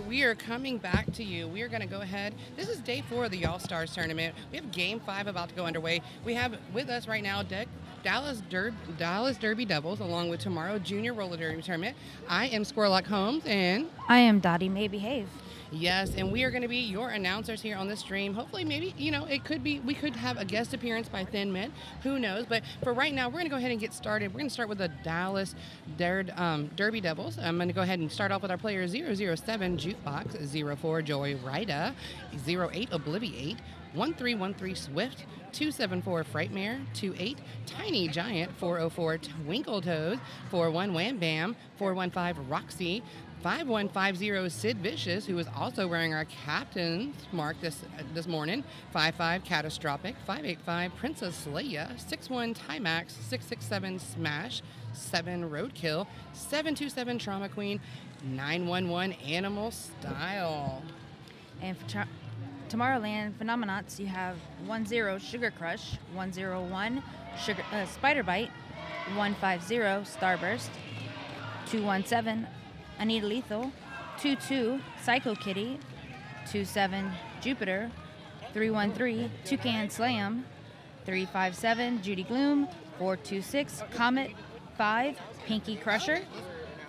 we are coming back to you. We are going to go ahead. This is day 4 of the All Stars tournament. We have game 5 about to go underway. We have with us right now Dallas Derby Devils along with Tomorrow Junior Roller Derby Tournament. I am Squirrellock Holmes and I am Dottie May Behave. Yes, and we are going to be your announcers here on the stream. Hopefully, maybe, it could be, we could have a guest appearance by Thin Mint. Who knows? But for right now, we're going to go ahead and get started. We're going to start with the Dallas Derby Devils. I'm going to go ahead and start off with our player 007 Jukebox, 04 Joy Rida, 08 Obliviate, 1313 Swift, 274 Frightmare, 28 Tiny Giant, 404 Twinkle Toes, 41 Wham Bam, 415 Roxy, 5150 Sid Vicious, who is also wearing our captain's mark this morning. 55 Catastrophic, 585 Princess Leia, 61 Timax, 667 Smash, 7 Roadkill, 727 Trauma Queen, 911 Animal Style. And for Tomorrowland Phenomenauts, you have 10 Sugar Crush, 101 Spider Bite, 150 Starburst, 217 Anita Lethal, 22 Psycho Kitty, 27 Jupiter, 313 Toucan Slam, 357 Judy Gloom, 426 Comet, 5 Pinky Crusher,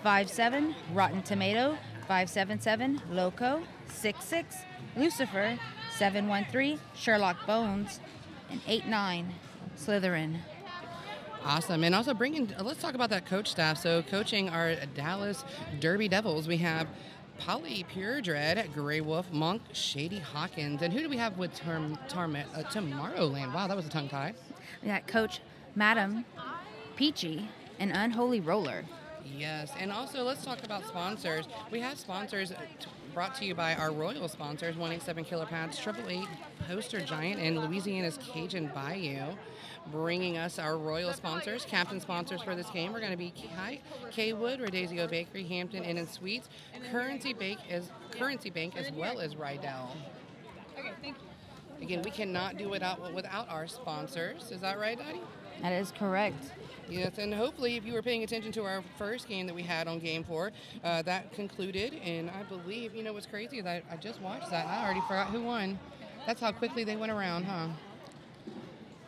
57 Rotten Tomato, 577 Loco, 66 Lucifer, 713 Sherlock Bones, and 89 Slytherin. Awesome. And also let's talk about that coach staff. So coaching our Dallas Derby Devils, we have Polly Pure Dread, Grey Wolf, Monk, Shady Hawkins. And who do we have with Tomorrowland? Wow, that was a tongue tie. We got Coach Madam Peachy and Unholy Roller. Yes. And also let's talk about sponsors. We have sponsors brought to you by our royal sponsors, 187 Killer Pads, 888 Poster Giant, and Louisiana's Cajun Bayou. Bringing us our royal sponsors, captain sponsors for this game. We're going to be K-Wood, Rodazio Bakery, Hampton Inn and Suites, Currency Bank, as well as Rydell. Okay, thank you. Again, we cannot do it without our sponsors. Is that right, Dottie? That is correct. Yes, and hopefully if you were paying attention to our first game that we had on Game 4, that concluded, and I believe, what's crazy is I just watched that, and I already forgot who won. That's how quickly they went around, huh?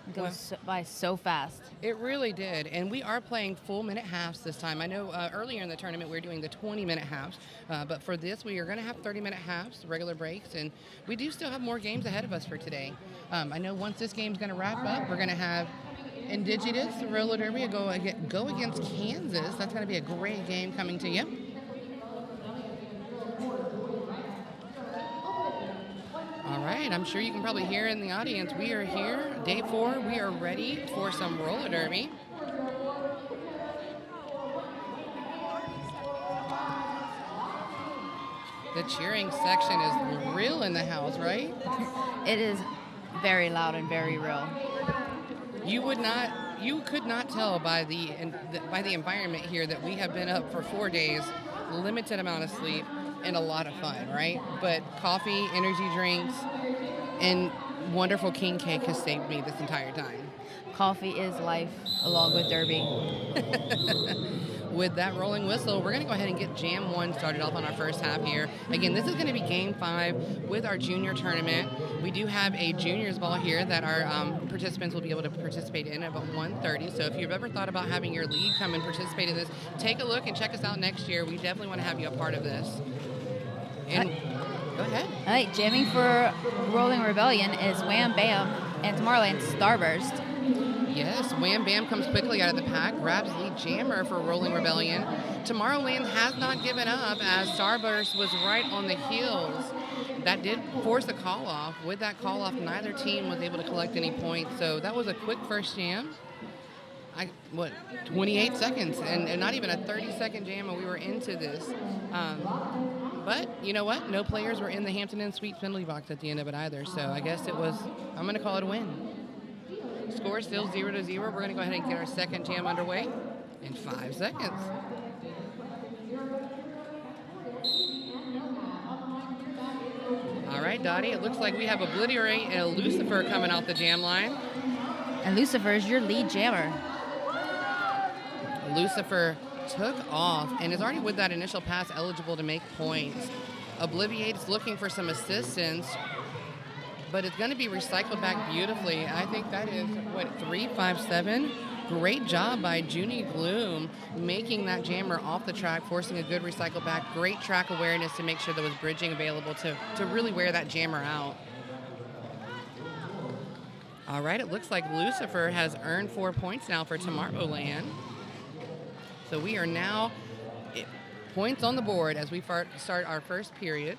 It goes by so fast. It really did, and we are playing full minute halves this time. I know earlier in the tournament we were doing the 20-minute halves, but for this we are going to have 30-minute halves, regular breaks, and we do still have more games ahead of us for today. I know once this game's going to wrap up, we're going to have Indigenous Roller Derby go against Kansas. That's going to be a great game coming to you. All right, I'm sure you can probably hear in the audience. We are here, day 4. We are ready for some roller derby. The cheering section is real in the house, right? It is very loud and very real. You could not tell by the environment here that we have been up for 4 days, limited amount of sleep, and a lot of fun, right? But coffee, energy drinks, and wonderful king cake has saved me this entire time. Coffee is life, along with Derby. With that rolling whistle, we're going to go ahead and get Jam 1 started off on our first half here. Again, this is going to be Game 5 with our junior tournament. We do have a juniors ball here that our participants will be able to participate in at about 1:30. So if you've ever thought about having your league come and participate in this, take a look and check us out next year. We definitely want to have you a part of this. And go ahead. All right, jamming for Rolling Rebellion is Wham Bam and Tomorrowland Starburst. Yes, Wham Bam comes quickly out of the pack, grabs lead jammer for Rolling Rebellion. Tomorrowland has not given up as Starburst was right on the heels. That did force a call off. With that call off, neither team was able to collect any points. So that was a quick first jam. 28 seconds and not even a 30-second jam, and we were into this. But you know what? No players were in the Hampton Inn Suites penalty box at the end of it either. So I guess I'm going to call it a win. Score still 0-0. We're going to go ahead and get our second jam underway in 5 seconds. All right, Dottie, it looks like we have Obliterate and a Lucifer coming out the jam line. And Lucifer is your lead jammer. Lucifer took off and is already with that initial pass eligible to make points. Obliviate's looking for some assistance, but it's going to be recycled back beautifully. I think that is, what, 357? Great job by Junie Gloom making that jammer off the track, forcing a good recycle back. Great track awareness to make sure there was bridging available to really wear that jammer out. All right, it looks like Lucifer has earned 4 points now for Tomorrowland. So we are now points on the board as we start our first period.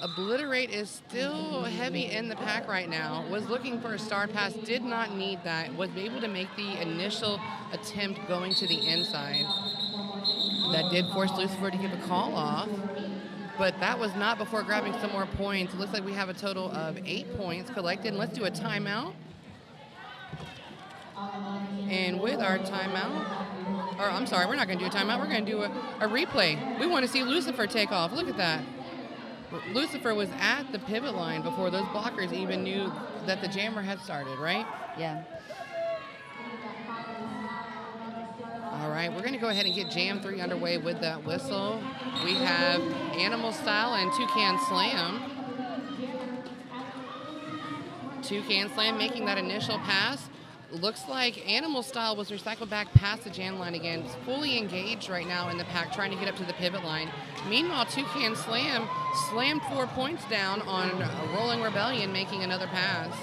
Obliterate is still heavy in the pack right now. Was looking for a star pass, did not need that. Was able to make the initial attempt going to the inside. That did force Lucifer to give a call off, but that was not before grabbing some more points. It looks like we have a total of 8 points collected. And let's do a timeout. And with our timeout, or I'm sorry, we're not going to do a timeout. We're going to do a replay. We want to see Lucifer take off. Look at that. Lucifer was at the pivot line before those blockers even knew that the jammer had started, right? Yeah. All right, we're going to go ahead and get Jam 3 underway with that whistle. We have Animal Style and Toucan Slam. Toucan Slam making that initial pass. Looks like Animal Style was recycled back past the jam line again. It's fully engaged right now in the pack, trying to get up to the pivot line. Meanwhile, Toucan Slam slammed 4 points down on Rolling Rebellion, making another pass.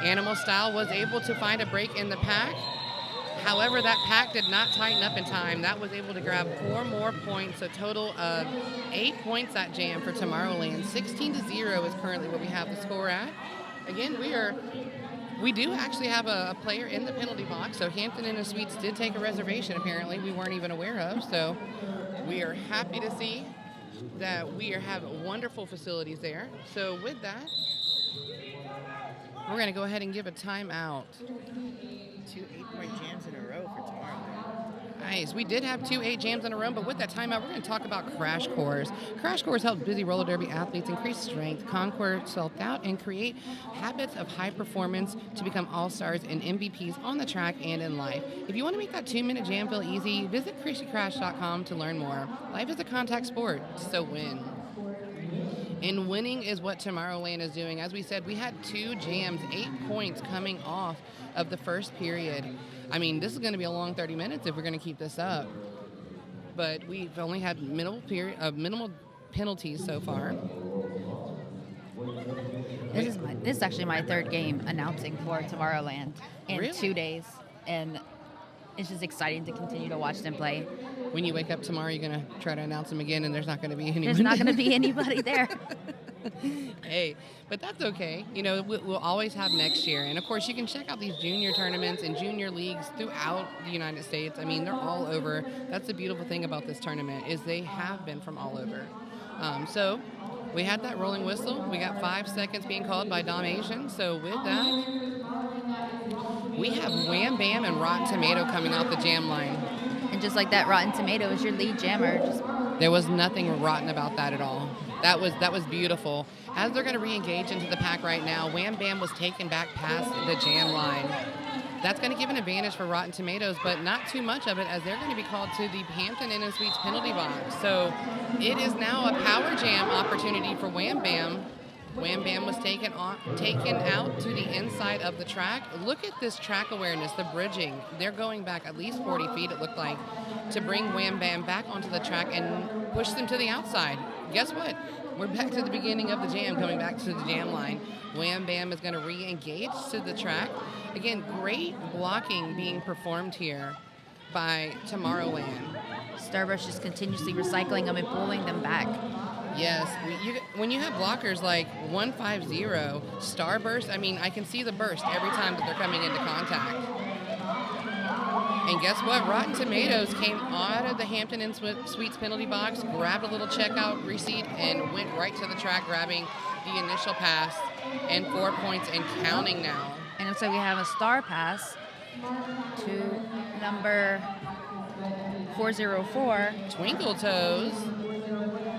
Animal Style was able to find a break in the pack. However, that pack did not tighten up in time. That was able to grab 4 more points, a total of 8 points at jam for Tomorrowland. 16-0 is currently what we have the score at. Again, we do actually have a player in the penalty box, so Hampton Inn & Suites did take a reservation, apparently, we weren't even aware of. So we are happy to see that we have wonderful facilities there. So with that, we're going to go ahead and give a timeout. 2 8-point jams in a row for Tomorrowland. Nice. We did have 2 8 jams in a row, but with that timeout, we're going to talk about Crash Course. Crash Course helps busy roller derby athletes increase strength, conquer self-doubt, and create habits of high performance to become all-stars and MVPs on the track and in life. If you want to make that 2-minute jam feel easy, visit CrazyCrash.com to learn more. Life is a contact sport, so win. And winning is what Tomorrowland is doing. As we said, we had 2 jams, 8 points coming off of the first period. I mean, this is going to be a long 30 minutes if we're going to keep this up. But we've only had minimal penalties so far. This is actually my 3rd game announcing for Tomorrowland in Really? 2 days, and it's just exciting to continue to watch them play. When you wake up tomorrow, you're going to try to announce them again, and there's not going to be anyone. There's not going to be anybody there. Hey, but that's okay. You know, we'll always have next year. And, of course, you can check out these junior tournaments and junior leagues throughout the United States. I mean, they're all over. That's the beautiful thing about this tournament is they have been from all over. So we had that rolling whistle. We got 5 seconds being called by Dom Asian. So with that, we have Wham Bam and Rotten Tomato coming off the jam line. And just like that, Rotten Tomato is your lead jammer. There was nothing rotten about that at all. That was beautiful. As they're going to re-engage into the pack right now, Wham Bam was taken back past the jam line. That's going to give an advantage for Rotten Tomatoes, but not too much of it, as they're going to be called to the Hampton Inn & Suites penalty box. So it is now a power jam opportunity for Wham Bam. Wham Bam was taken out to the inside of the track. Look at this track awareness, the bridging. They're going back at least 40 feet, it looked like, to bring Wham Bam back onto the track and push them to the outside. Guess what? We're back to the beginning of the jam, coming back to the jam line. Wham Bam is going to re-engage to the track. Again, great blocking being performed here by Tomorrowland. Starburst just continuously recycling them and pulling them back. Yes, when you have blockers like 150, Starburst, I mean, I can see the burst every time that they're coming into contact. And guess what? Rotten Tomatoes came out of the Hampton Inn Suites penalty box, grabbed a little checkout receipt, and went right to the track, grabbing the initial pass and 4 points and counting now. And so we have a star pass to number 404. Twinkle Toes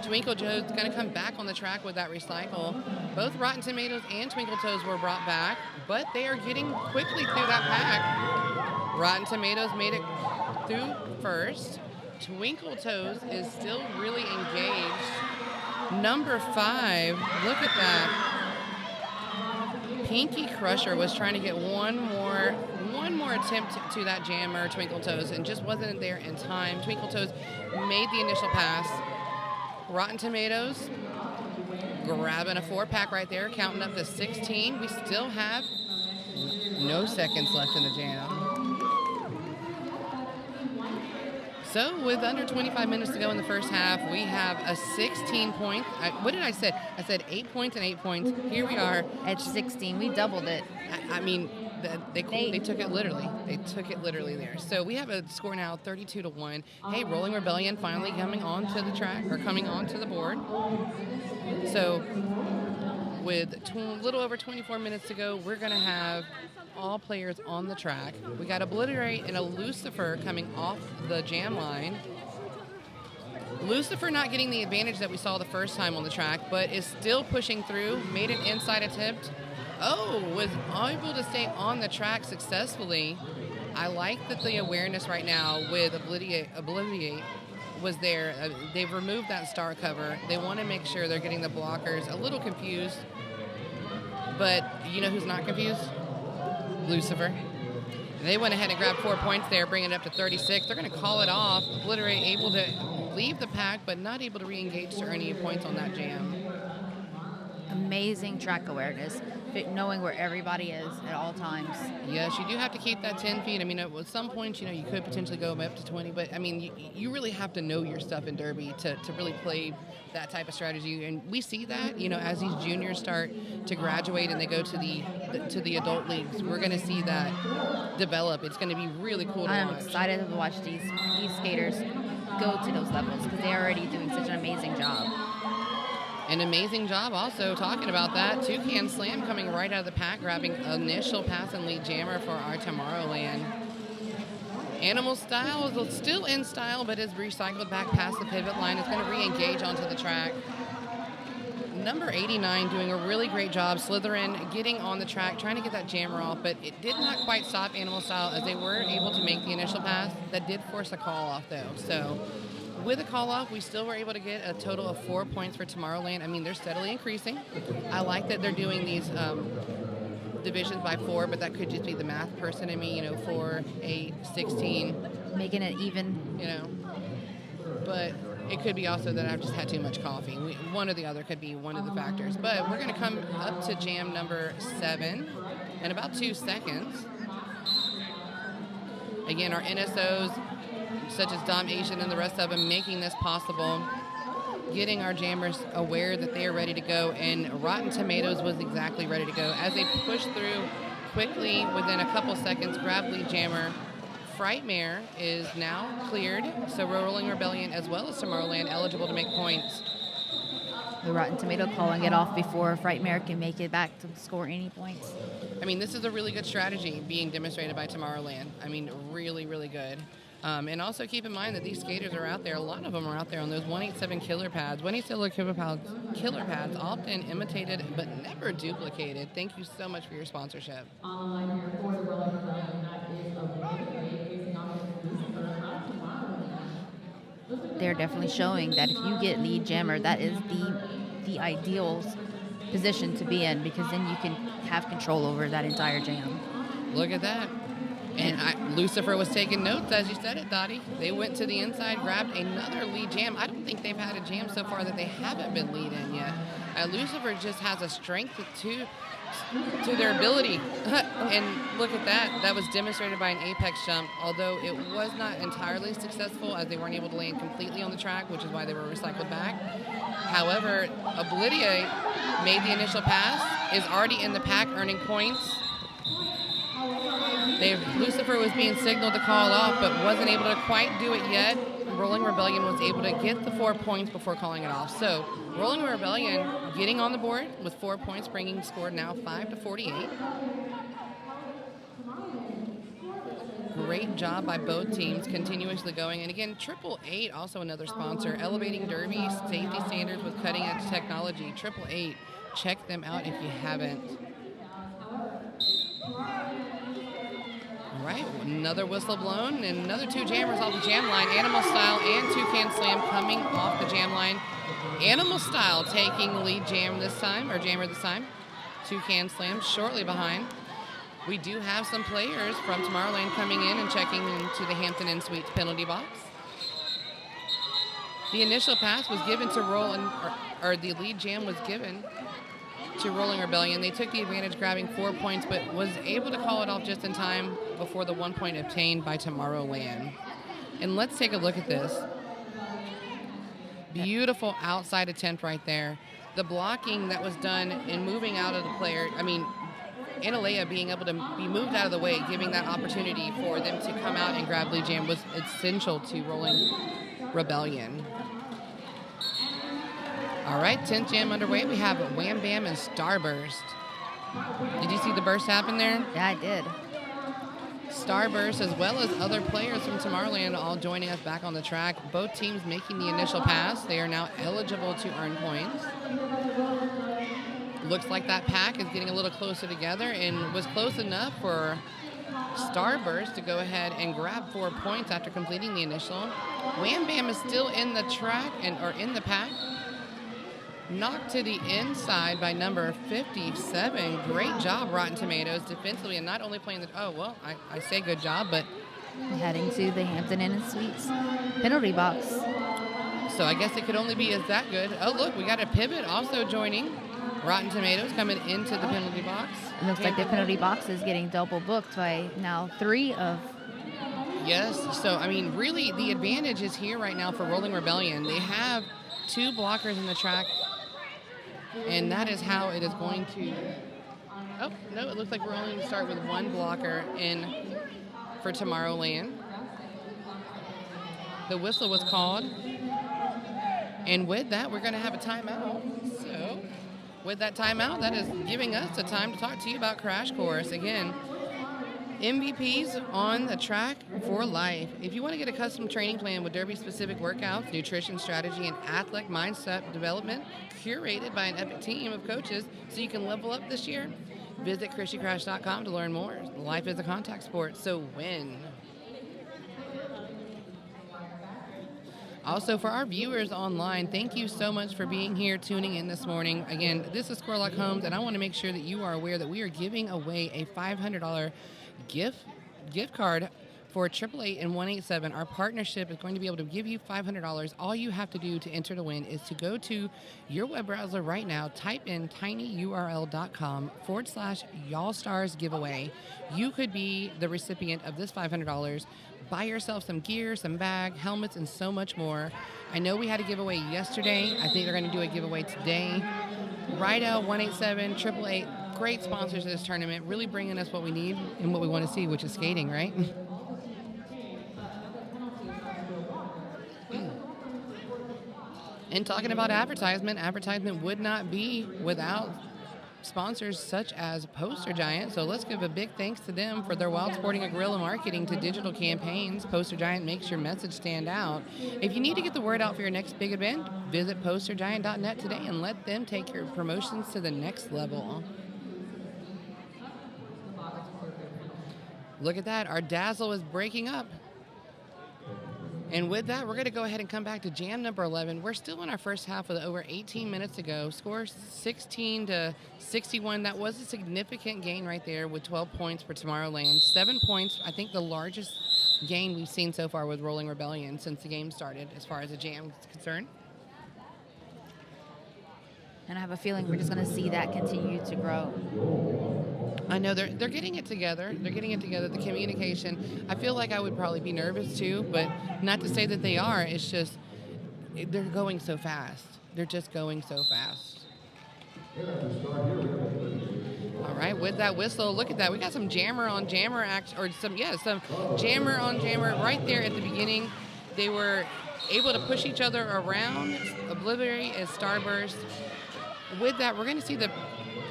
is going to come back on the track with that recycle. Both Rotten Tomatoes and Twinkle Toes were brought back, but they are getting quickly through that pack. Rotten Tomatoes made it through first. Twinkle Toes is still really engaged. Number 5, look at that. Pinky Crusher was trying to get one more attempt to that jammer, Twinkle Toes, and just wasn't there in time. Twinkle Toes made the initial pass. Rotten Tomatoes grabbing a 4-pack right there, counting up to 16. We still have no seconds left in the jam. So with under 25 minutes to go in the first half, we have a 16-point. What did I say? I said 8 points and 8 points. Here we are. At 16, we doubled it. I mean, they took it literally. They took it literally there. So we have a score now, 32-1. Hey, Rolling Rebellion finally coming onto the track, or coming onto the board. So with a little over 24 minutes to go, we're going to have all players on the track. We got Obliterate and a Lucifer coming off the jam line. Lucifer not getting the advantage that we saw the first time on the track, but is still pushing through, made an inside attempt. Oh, was able to stay on the track successfully. I like that the awareness right now with Obliterate was there. They've removed that star cover. They want to make sure they're getting the blockers a little confused. But you know who's not confused? Lucifer. They went ahead and grabbed 4 points there, bringing it up to 36. They're going to call it off. Obliterate able to leave the pack, but not able to re-engage to earn any points on that jam. Amazing track awareness, knowing where everybody is at all times. Yes, you do have to keep that 10 feet. I mean, at some points, you know, you could potentially go up to 20, but I mean, you really have to know your stuff in Derby to really play that type of strategy. And we see that, you know, as these juniors start to graduate and they go to the adult leagues, we're going to see that develop. It's going to be really cool to watch. I'm excited to watch these skaters go to those levels because they're already doing such an amazing job. An amazing job also talking about that. Toucan Slam coming right out of the pack, grabbing initial pass and lead jammer for our Tomorrowland. Animal Style is still in style, but is recycled back past the pivot line. It's going to re-engage onto the track. Number 89 doing a really great job. Slytherin getting on the track, trying to get that jammer off, but it did not quite stop Animal Style as they were able to make the initial pass. That did force a call off though. So with a call off, we still were able to get a total of 4 points for Tomorrowland. I mean, they're steadily increasing. I like that they're doing these divisions by 4, but that could just be the math person in me, you know, 4, 8, 16. Making it even. You know, but it could be also that I've just had too much coffee. One or the other could be one of the factors. But we're going to come up to jam number 7 in about 2 seconds. Again, our NSOs, such as Dom Asian and the rest of them, making this possible, getting our jammers aware that they are ready to go, and Rotten Tomatoes was exactly ready to go. As they pushed through quickly within a couple seconds, grab lead jammer. Frightmare is now cleared, so Rolling Rebellion as well as Tomorrowland eligible to make points. The Rotten Tomato calling it off before Frightmare can make it back to score any points. I mean, this is a really good strategy being demonstrated by Tomorrowland. I mean, really, really good. And also keep in mind that these skaters are out there. A lot of them are out there on those 187 killer pads. 187 killer pads, often imitated but never duplicated. Thank you so much for your sponsorship. They're definitely showing that if you get lead jammer, that is the ideal position to be in, because then you can have control over that entire jam. Look at that. And Lucifer was taking notes as you said it, Dottie. They went to the inside, grabbed another lead jam. I don't think they've had a jam so far that they haven't been lead in yet. Lucifer just has a strength to their ability. And look at that. That was demonstrated by an apex jump, although it was not entirely successful as they weren't able to land completely on the track, which is why they were recycled back. However, Obliterate made the initial pass, is already in the pack earning points. Lucifer was being signaled to call off, but wasn't able to quite do it yet. Rolling Rebellion was able to get the 4 points before calling it off. So Rolling Rebellion getting on the board with 4 points, bringing the score now 5-48. Great job by both teams, continuously going. And again, 888, also another sponsor, elevating Derby safety standards with cutting-edge technology. 888, check them out if you haven't. right, another whistle blown and another 2 jammers off the jam line. Animal Style and Toucan Slam coming off the jam line. Animal Style taking the lead jammer this time. Toucan Slam shortly behind. We do have some players from Tomorrowland coming in and checking into the Hampton Inn Suites penalty box. The initial pass was given to or the lead jam was given to Rolling Rebellion. They took the advantage, grabbing 4 points, but was able to call it off just in time before the 1 point obtained by Tomorrowland. And let's take a look at this. Beautiful outside attempt right there. The blocking that was done in moving out of the player, Analea being able to be moved out of the way, giving that opportunity for them to come out and grab lead jam was essential to Rolling Rebellion. All right, 10th jam underway. We have Wham Bam and Starburst. Did you see the burst happen there? Yeah, I did. Starburst, as well as other players from Tomorrowland, all joining us back on the track. Both teams making the initial pass. They are now eligible to earn points. Looks like that pack is getting a little closer together and was close enough for Starburst to go ahead and grab 4 points after completing the initial. Wham Bam is still in the track or in the pack. Knocked to the inside by number 57. Great job, Rotten Tomatoes, defensively, and not only playing the... Oh, well, I say good job, but... Heading to the Hampton Inn Suites penalty box. So I guess it could only be as that good. Oh, look, we got a pivot also joining. Rotten Tomatoes coming into the penalty box. It looks like the penalty box is getting double booked by now 3 of... Yes, so, really, the advantage is here right now for Rolling Rebellion. They have 2 blockers in the track, and that is how it is going to... Oh, no, it looks like we're only going to start with 1 blocker in for Tomorrowland. The whistle was called, and with that, we're going to have a timeout. So, with that timeout, that is giving us the time to talk to you about Crash Course. Again, MVPs on the track for life. If you want to get a custom training plan with Derby-specific workouts, nutrition strategy, and athletic mindset development curated by an epic team of coaches so you can level up this year, visit ChristyCrash.com to learn more. Life is a contact sport, so win. Also, for our viewers online, thank you so much for being here, tuning in this morning. Again, this is Scorelock Homes, and I want to make sure that you are aware that we are giving away a $500 gift card for 888 and 187. Our partnership is going to be able to give you $500. All you have to do to enter to win is to go to your web browser right now, type in tinyurl.com/y'allstars giveaway. You could be the recipient of this $500. Buy yourself some gear, some bag, helmets, and so much more. I know we had a giveaway yesterday. I think they're going to do a giveaway today. Rydell, 187, 888, great sponsors of this tournament, really bringing us what we need and what we want to see, which is skating, right? And talking about advertisement would not be without sponsors such as Poster Giant. So let's give a big thanks to them for their wild sporting and guerrilla marketing to digital campaigns. Poster Giant makes your message stand out. If you need to get the word out for your next big event, visit postergiant.net today and let them take your promotions to the next level. Look at that. Our dazzle is breaking up. And with that, we're going to go ahead and come back to jam number 11. We're still in our first half with over 18 minutes to go. Score 16-61. That was a significant gain right there with 12 points for Tomorrowland. 7 points, I think the largest gain we've seen so far with Rolling Rebellion since the game started as far as the jam is concerned. And I have a feeling we're just going to see that continue to grow. I know they're getting it together. They're getting it together. The communication. I feel like I would probably be nervous too, but not to say that they are. It's just they're going so fast. They're just going so fast. All right, with that whistle, look at that. We got some jammer on jammer action, or some jammer on jammer right there at the beginning. They were able to push each other around. Obliterate as Starburst. With that, we're going to see the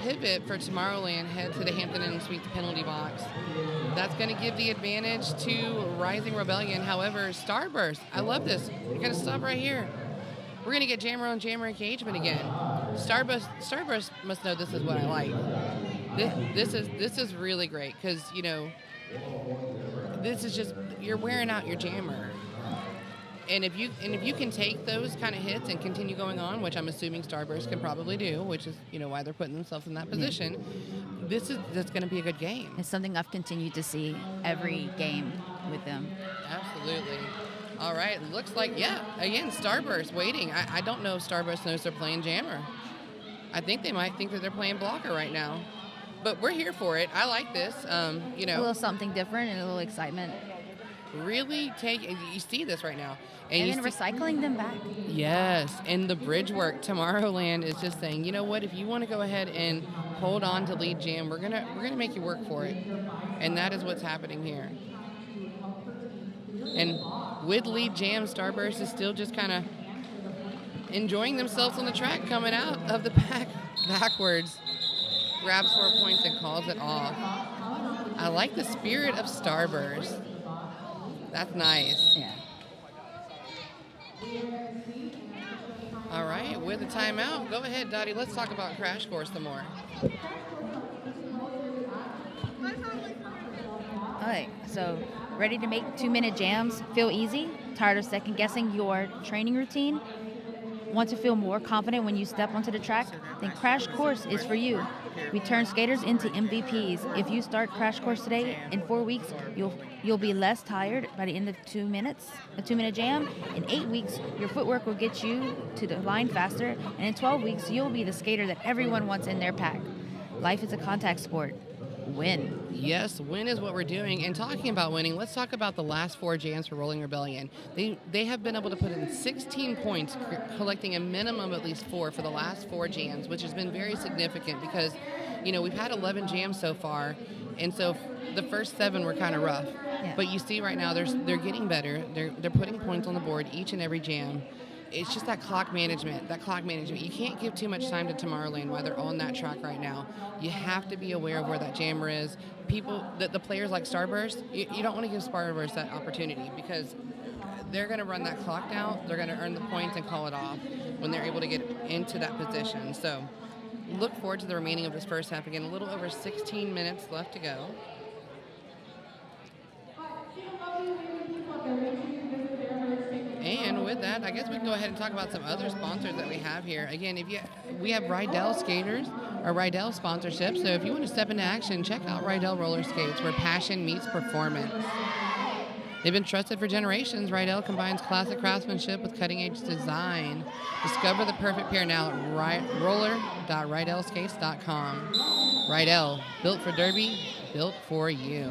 pivot for Tomorrowland head to the Hampton Inn Suites penalty box. That's going to give the advantage to Rising Rebellion. However, Starburst, I love this. You're going to stop right here. We're going to get jammer on jammer engagement again. Starburst must know this is what I like. This is really great because, you know, this is just, you're wearing out your jammer. And if you can take those kind of hits and continue going on, which I'm assuming Starburst can probably do, which is why they're putting themselves in that position, that's going to be a good game. It's something I've continued to see every game with them. Absolutely. All right, looks like, again, Starburst waiting. I don't know if Starburst knows they're playing jammer. I think they might think that they're playing blocker right now. But we're here for it. I like this. A little something different and a little excitement. Really you see this right now. And then recycling them back. Yes, and the bridge work. Tomorrowland is just saying, you know what, if you want to go ahead and hold on to lead jam, we're gonna make you work for it. And that is what's happening here. And with lead jam, Starburst is still just kind of enjoying themselves on the track, coming out of the pack backwards, grabs 4 points and calls it off. I like the spirit of Starburst. That's nice. Yeah. All right, with the timeout, go ahead, Dottie. Let's talk about Crash Course some more. All right, so ready to make 2-minute jams feel easy? Tired of second guessing your training routine? Want to feel more confident when you step onto the track? Then Crash Course is for you. We turn skaters into MVPs. If you start Crash Course today, in 4 weeks, you'll be less tired by the end of 2 minutes, a 2-minute jam. In 8 weeks, your footwork will get you to the line faster. And in 12 weeks, you'll be the skater that everyone wants in their pack. Life is a contact sport. Win. Yes, win is what we're doing. And talking about winning, let's talk about the last 4 jams for Rolling Rebellion. They have been able to put in 16 points, collecting a minimum of at least 4 for the last 4 jams, which has been very significant because, we've had 11 jams so far, and so the first 7 were kind of rough. Yeah. But you see right now they're getting better. They're putting points on the board each and every jam. It's just that clock management. You can't give too much time to Tomorrowland while they're on that track right now. You have to be aware of where that jammer is. The players like Starburst, you don't want to give Starburst that opportunity because they're going to run that clock down. They're going to earn the points and call it off when they're able to get into that position. So look forward to the remaining of this first half. Again, a little over 16 minutes left to go. And with that, I guess we can go ahead and talk about some other sponsors that we have here. Again, we have Rydell skaters, or Rydell sponsorship. So if you want to step into action, check out Rydell roller skates, where passion meets performance. They've been trusted for generations. Rydell combines classic craftsmanship with cutting-edge design. Discover the perfect pair now at roller.rydellskates.com. Rydell, built for Derby, built for you.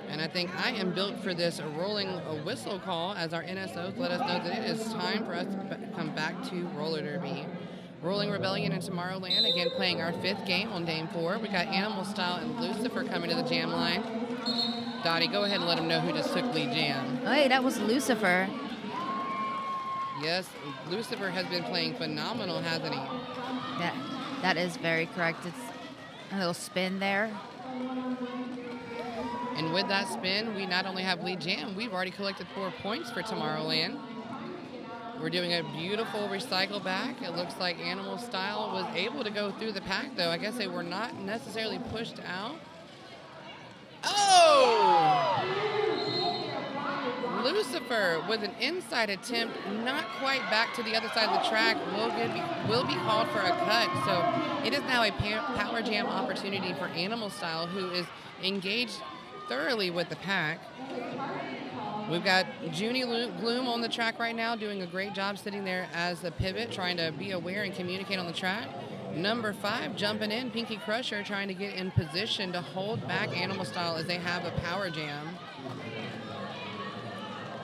And I think I am built for this rolling whistle call as our NSOs let us know that it is time for us to come back to roller derby. Rolling Rebellion and Tomorrowland, again playing our 5th game on Game 4. We got Animal Style and Lucifer coming to the jam line. Dottie, go ahead and let them know who just took lead jam. Oh, hey, that was Lucifer. Yes, Lucifer has been playing phenomenal, hasn't he? That is very correct. It's a little spin there. And with that spin, we not only have lead jam, we've already collected 4 points for Tomorrowland. We're doing a beautiful recycle back. It looks like Animal Style was able to go through the pack, though. I guess they were not necessarily pushed out. Oh! Lucifer with an inside attempt, not quite back to the other side of the track, will be called for a cut. So it is now a power jam opportunity for Animal Style, who is engaged thoroughly with the pack. We've got Junie Gloom on the track right now, doing a great job sitting there as the pivot, trying to be aware and communicate on the track. Number 5 jumping in, Pinky Crusher, trying to get in position to hold back Animal Style as they have a power jam.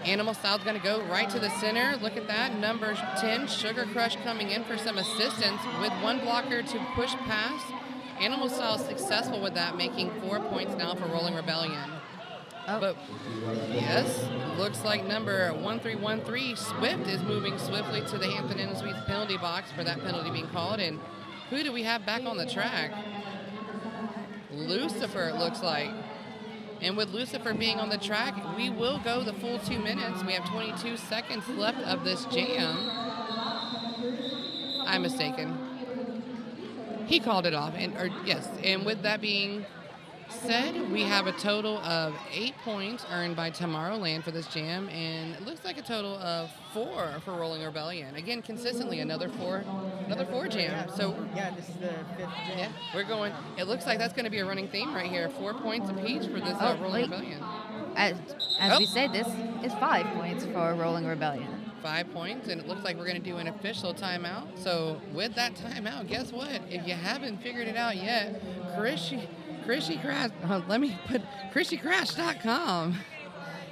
Animal Style's going to go right to the center. Look at that. Number 10, Sugar Crush, coming in for some assistance with one blocker to push past. Animal Style is successful with that, making 4 points now for Rolling Rebellion. Oh. But, yes, looks like number 1313, Swift, is moving swiftly to the Hampton Inn & Suites penalty box for that penalty being called. And who do we have back on the track? Lucifer, it looks like. And with Lucifer being on the track, we will go the full 2 minutes. We have 22 seconds left of this jam. I'm mistaken. He called it off. And with that being said, we have a total of 8 points earned by Tomorrowland for this jam, and it looks like a total of 4 for Rolling Rebellion. Again, consistently another four jam. So Yeah, this is the 5th jam. yeah, we're going. It looks like that's going to be a running theme right here. 4 points apiece for this Rolling wait. Rebellion. As Oh. we said, this is 5 points for Rolling Rebellion. 5 points, and it looks like we're going to do an official timeout. So with that timeout, guess what? If you haven't figured it out yet, ChrissyCrash.com.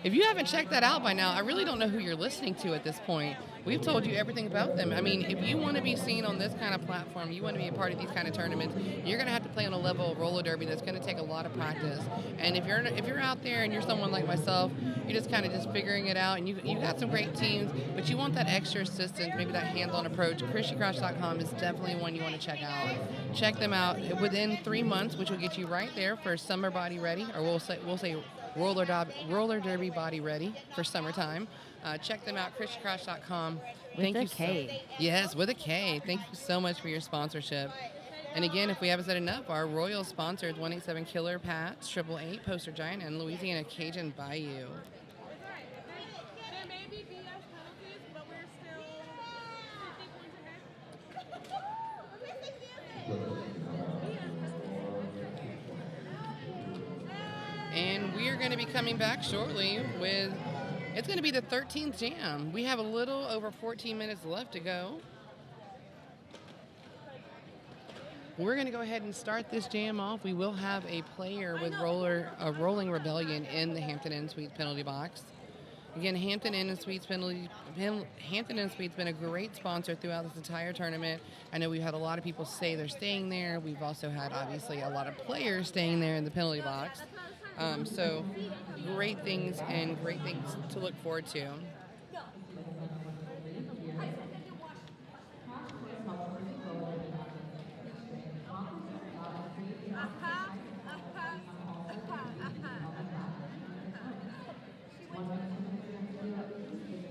If you haven't checked that out by now, I really don't know who you're listening to at this point. We've told you everything about them. I mean, if you want to be seen on this kind of platform, you want to be a part of these kind of tournaments, you're going to have to play on a level of roller derby that's going to take a lot of practice. And if you're out there and you're someone like myself, you're just kind of just figuring it out, and you got some great teams, but you want that extra assistance, maybe that hands-on approach, ChrissyCrash.com is definitely one you want to check out. Check them out within 3 months, which will get you right there for summer body ready, or we'll say roller derby body ready for summertime. Check them out, ChrissyCrash.com. With a K. Yes, with a K. Thank you so much for your sponsorship. And again, if we haven't said enough, our royal sponsors, 187 Killer Pats, 888 Poster Giant, and Louisiana Cajun Bayou. There may be BS penalties, but we're still 50 points ahead. And we are going to be coming back shortly with, it's going to be the 13th jam. We have a little over 14 minutes left to go. We're going to go ahead and start this jam off. We will have a player with Rolling Rebellion in the Hampton Inn Suites penalty box. Again, Hampton Inn Suites been a great sponsor throughout this entire tournament. I know we've had a lot of people say they're staying there. We've also had, obviously, a lot of players staying there in the penalty box. So great things to look forward to.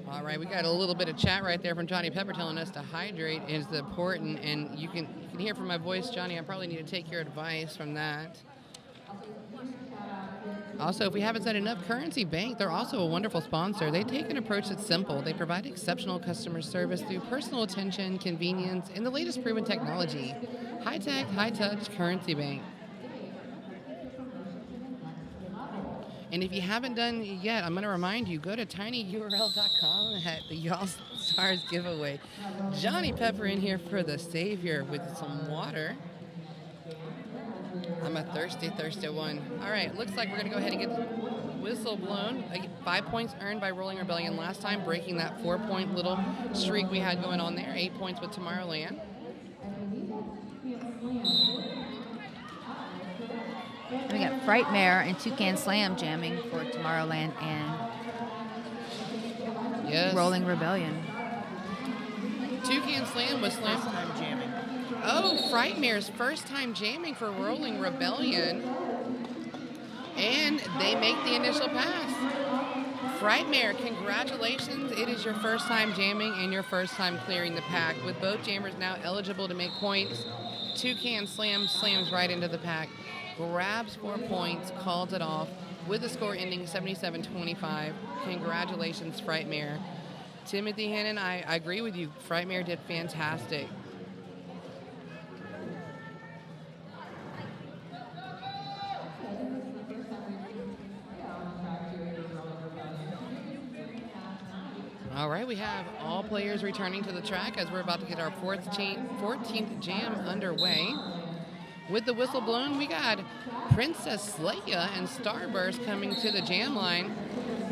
All right, we got a little bit of chat right there from Johnny Pepper telling us to hydrate is important, and you can hear from my voice, Johnny, I probably need to take your advice from that. Also, if we haven't said enough, Currency Bank, they're also a wonderful sponsor. They take an approach that's simple. They provide exceptional customer service through personal attention, convenience, and the latest proven technology. High-tech, high-touch Currency Bank. And if you haven't done it yet, I'm going to remind you, go to tinyurl.com at the Y'all Stars giveaway. Johnny Pepper in here for the savior with some water. I'm a thirsty one. All right, looks like we're going to go ahead and get the whistle blown. 5 points earned by Rolling Rebellion last time, breaking that 4-point little streak we had going on there. 8 points with Tomorrowland. And we got Frightmare and Toucan Slam jamming for Tomorrowland and Yes. Rolling Rebellion. Toucan Slam was slammed. First time jamming. Oh, Frightmare's first time jamming for Rolling Rebellion. And they make the initial pass. Frightmare, congratulations. It is your first time jamming and your first time clearing the pack. With both jammers now eligible to make points, Toucan Slam slams right into the pack, grabs 4 points, calls it off with the score ending 77-25. Congratulations, Frightmare. Timothy Hannon, I agree with you. Frightmare did fantastic. All right, we have all players returning to the track as we're about to get our 14th jam underway. With the whistle blown, we got Princess Leia and Starburst coming to the jam line.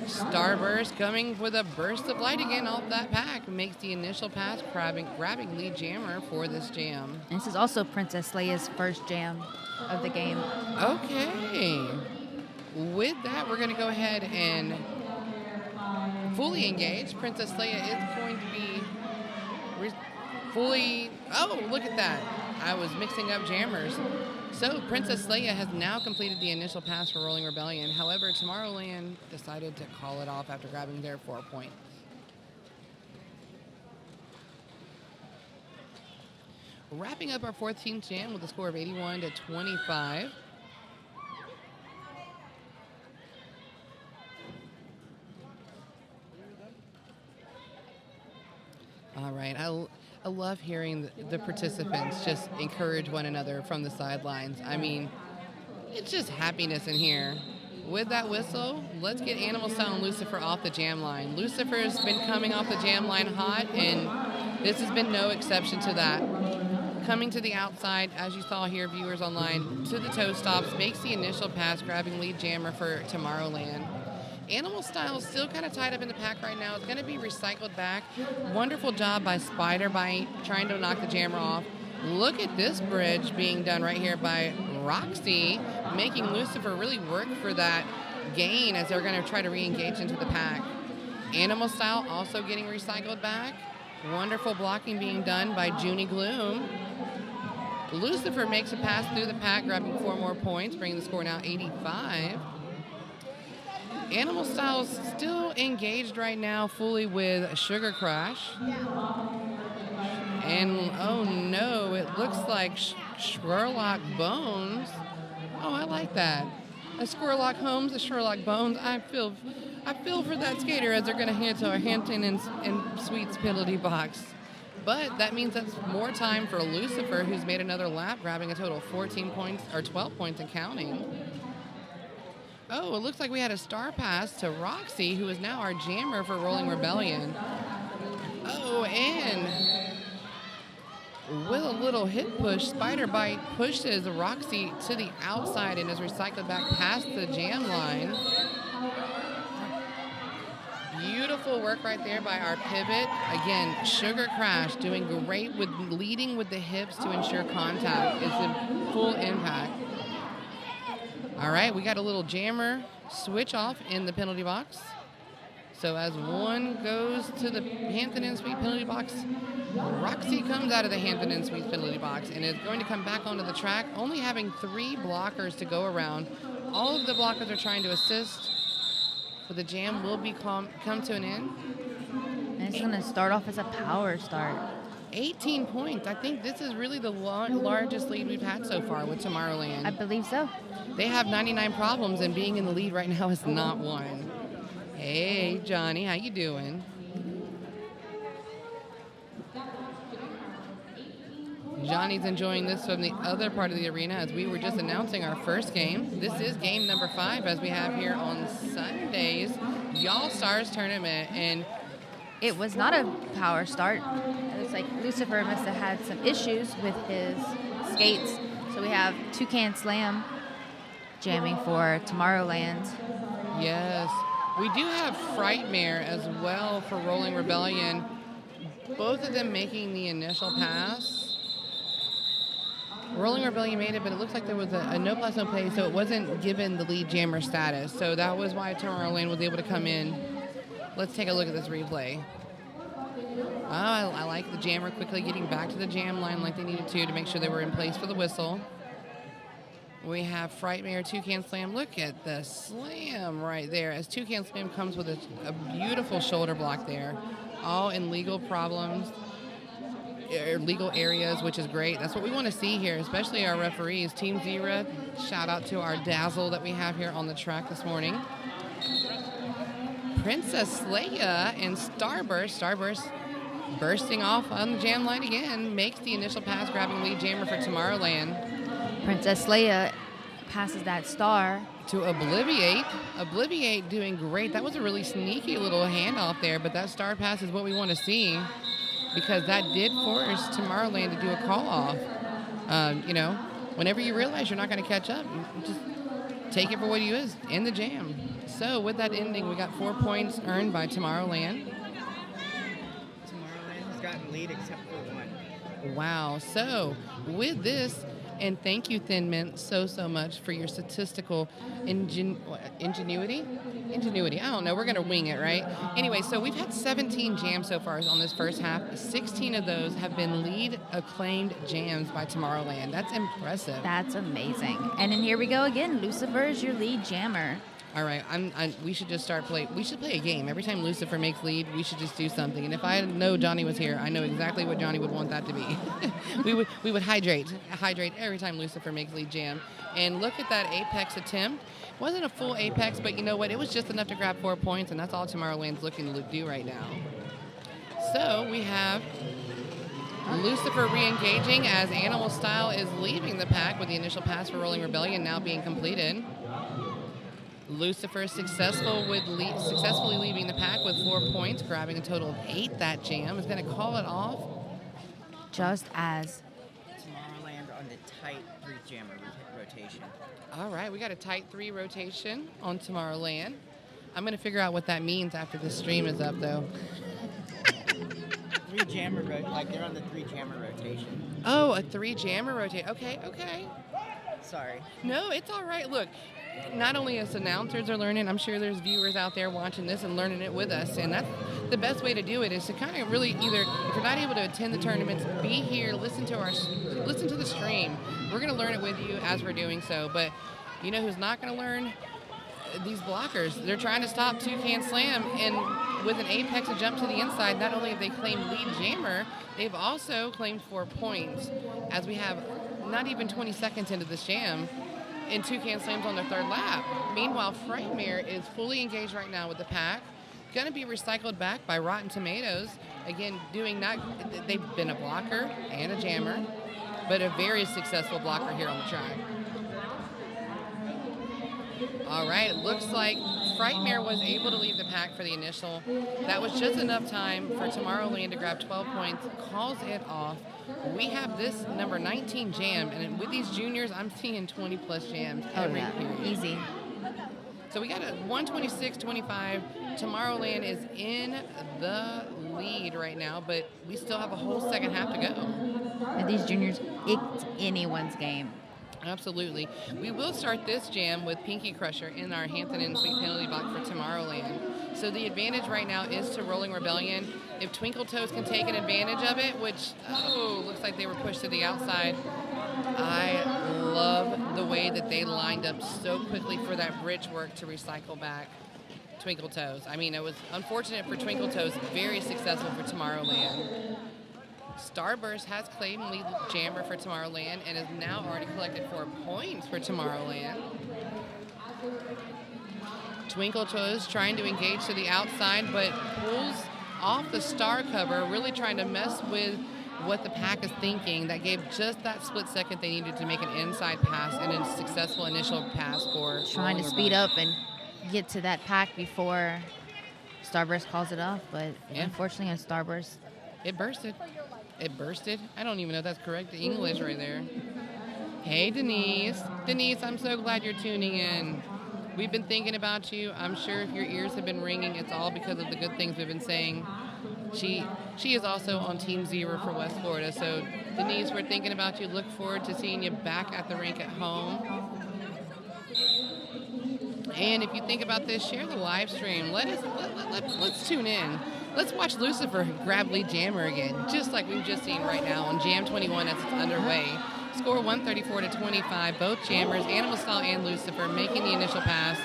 Starburst coming with a burst of light again off that pack, makes the initial pass, grabbing lead jammer for this jam. And this is also Princess Leia's first jam of the game. Okay. With that, we're going to go ahead and fully engage. Princess Leia is going to be fully... Oh, look at that. I was mixing up jammers. So Princess Leia has now completed the initial pass for Rolling Rebellion. However, Tomorrowland decided to call it off after grabbing their 4 points. Wrapping up our 14th jam with a score of 81-25. All right. I love hearing the participants just encourage one another from the sidelines. I mean, it's just happiness in here. With that whistle, let's get Animal Style and Lucifer off the jam line. Lucifer's been coming off the jam line hot, and this has been no exception to that. Coming to the outside, as you saw here, viewers online, to the toe stops, makes the initial pass, grabbing lead jammer for Tomorrowland. Animal Style is still kind of tied up in the pack right now. It's going to be recycled back. Wonderful job by Spider Bite trying to knock the jammer off. Look at this bridge being done right here by Roxy, making Lucifer really work for that gain as they're going to try to re-engage into the pack. Animal Style also getting recycled back. Wonderful blocking being done by Junie Gloom. Lucifer makes a pass through the pack, grabbing 4 more points, bringing the score now 85. Animal Style's still engaged right now fully with Sugar Crash. And, oh no, it looks like Sherlock Bones. Oh, I like that. A Sherlock Holmes, a Sherlock Bones. I feel for that skater as they're going to hand to our Hampton and Sweets penalty box. But that means that's more time for Lucifer, who's made another lap, grabbing a total of 14 points, or 12 points and counting. Oh, it looks like we had a star pass to Roxy, who is now our jammer for Rolling Rebellion. Oh, and with a little hip push, Spider Bite pushes Roxy to the outside and is recycled back past the jam line. Beautiful work right there by our pivot. Again, Sugar Crash doing great with leading with the hips to ensure contact. It's a full impact. All right, we got a little jammer switch off in the penalty box. So as one goes to the Hampton and Sweet penalty box, Roxy comes out of the Hampton and Sweet penalty box and is going to come back onto the track, only having 3 blockers to go around. All of the blockers are trying to assist, but the jam will be come to an end. And it's going to start off as a power start. 18 points. I think this is really the largest lead we've had so far with Tomorrowland. I believe so. They have 99 problems, and being in the lead right now is not one. Hey, Johnny, how you doing? Johnny's enjoying this from the other part of the arena as we were just announcing our first game. This is game number 5 as we have here on Sundays, Y'all Stars Tournament, and it was not a power start. It was like Lucifer must have had some issues with his skates. So we have Toucan Slam jamming for Tomorrowland. Yes. We do have Frightmare as well for Rolling Rebellion. Both of them making the initial pass. Rolling Rebellion made it, but it looks like there was a no plus no play, so it wasn't given the lead jammer status. So that was why Tomorrowland was able to come in. Let's take a look at this replay. Oh, I like the jammer quickly getting back to the jam line like they needed to make sure they were in place for the whistle. We have Frightmare, Toucan Slam. Look at the slam right there as Toucan Slam comes with a beautiful shoulder block there. All in legal problems, legal areas, which is great. That's what we want to see here, especially our referees. Team Zebra, shout out to our Dazzle that we have here on the track this morning. Princess Leia and Starburst bursting off on the jam line again, makes the initial pass, grabbing lead jammer for Tomorrowland. Princess Leia passes that star to Obliviate. Obliviate doing great. That was a really sneaky little handoff there, but that star pass is what we want to see because that did force Tomorrowland to do a call-off. Whenever you realize you're not going to catch up, just take it for what it is in the jam. So with that ending, we got 4 points earned by Tomorrowland. Tomorrowland has gotten lead except for 1. Wow. So with this, and thank you, Thin Mint, so much for your statistical ingenuity. I don't know. We're going to wing it, right? Anyway, so we've had 17 jams so far on this first half. 16 of those have been lead-acclaimed jams by Tomorrowland. That's impressive. That's amazing. And then here we go again. Lucifer is your lead jammer. All right, we should just we should play a game. Every time Lucifer makes lead, we should just do something. And if I know Johnny was here, I know exactly what Johnny would want that to be. we would hydrate every time Lucifer makes lead jam. And look at that apex attempt. Wasn't a full apex, but you know what? It was just enough to grab 4 points, and that's all Tomorrowland's looking to do right now. So we have Lucifer re-engaging as Animal Style is leaving the pack with the initial pass for Rolling Rebellion now being completed. Lucifer successfully leaving the pack with 4 points, grabbing a total of 8 that jam. Is going to call it off. Just as. Tomorrowland on the tight 3 jammer rotation. All right, we got a tight 3 rotation on Tomorrowland. I'm going to figure out what that means after the stream is up, though. 3 jammer, like they're on the 3 jammer rotation. Oh, a 3 jammer rotation. Okay. Sorry. No, it's all right. Look, not only us announcers are learning, I'm sure there's viewers out there watching this and learning it with us. And that's the best way to do it, is to kind of really either, if you're not able to attend the tournaments, be here, listen to the stream. We're going to learn it with you as we're doing so. But you know who's not going to learn? These blockers. They're trying to stop Toucan Slam, and with an apex to jump to the inside, not only have they claimed lead jammer, they've also claimed 4 points, as we have not even 20 seconds into this jam, and Toucan Slam's on their 3rd lap. Meanwhile, Frightmare is fully engaged right now with the pack, going to be recycled back by Rotten Tomatoes. Again, they've been a blocker and a jammer, but a very successful blocker here on the track. All right, it looks like Frightmare was able to leave the pack for the initial. That was just enough time for Tomorrowland to grab 12 points, calls it off. We have this number 19 jam, and with these juniors, I'm seeing 20-plus jams every period. Easy. So we got a 126-25. Tomorrowland is in the lead right now, but we still have a whole second half to go. And these juniors, it's anyone's game. Absolutely. We will start this jam with Pinky Crusher in our Hampton Inn Suite penalty box for Tomorrowland. So the advantage right now is to Rolling Rebellion. If Twinkle Toes can take an advantage of it, which, looks like they were pushed to the outside. I love the way that they lined up so quickly for that bridge work to recycle back Twinkle Toes. I mean, it was unfortunate for Twinkle Toes, very successful for Tomorrowland. Starburst has claimed lead jammer for Tomorrowland and has now already collected 4 points for Tomorrowland. Twinkle Toes trying to engage to the outside, but pulls off the star cover, really trying to mess with what the pack is thinking. That gave just that split second they needed to make an inside pass and a successful initial pass for Trying to speed up and get to that pack before Starburst calls it off, but unfortunately on Starburst, it bursted. It bursted? I don't even know if that's correct English right there. Hey, Denise. Denise, I'm so glad you're tuning in. We've been thinking about you. I'm sure if your ears have been ringing, it's all because of the good things we've been saying. She is also on Team Zero for West Florida. So, Denise, we're thinking about you. Look forward to seeing you back at the rink at home. And if you think about this, share the live stream. Let's tune in. Let's watch Lucifer grab lead jammer again, just like we've just seen right now on Jam 21 as it's underway. Score 134-25. Both jammers, Animal Style and Lucifer, making the initial pass.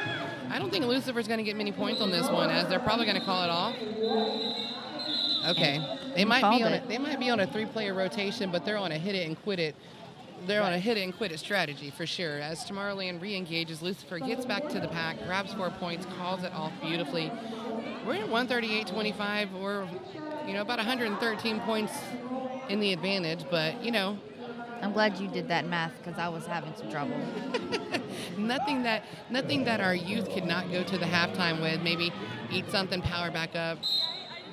I don't think Lucifer's going to get many points on this one, as they're probably going to call it off. Okay, they might be on a 3-player rotation, but they're on a hit it and quit it. They're on a hit it and quit it strategy for sure. As Tomorrowland re-engages, Lucifer gets back to the pack, grabs 4 points, calls it off beautifully. We're at 138-25. We're, about 113 points in the advantage, but, I'm glad you did that math because I was having some trouble. nothing that our youth could not go to the halftime with. Maybe eat something, power back up,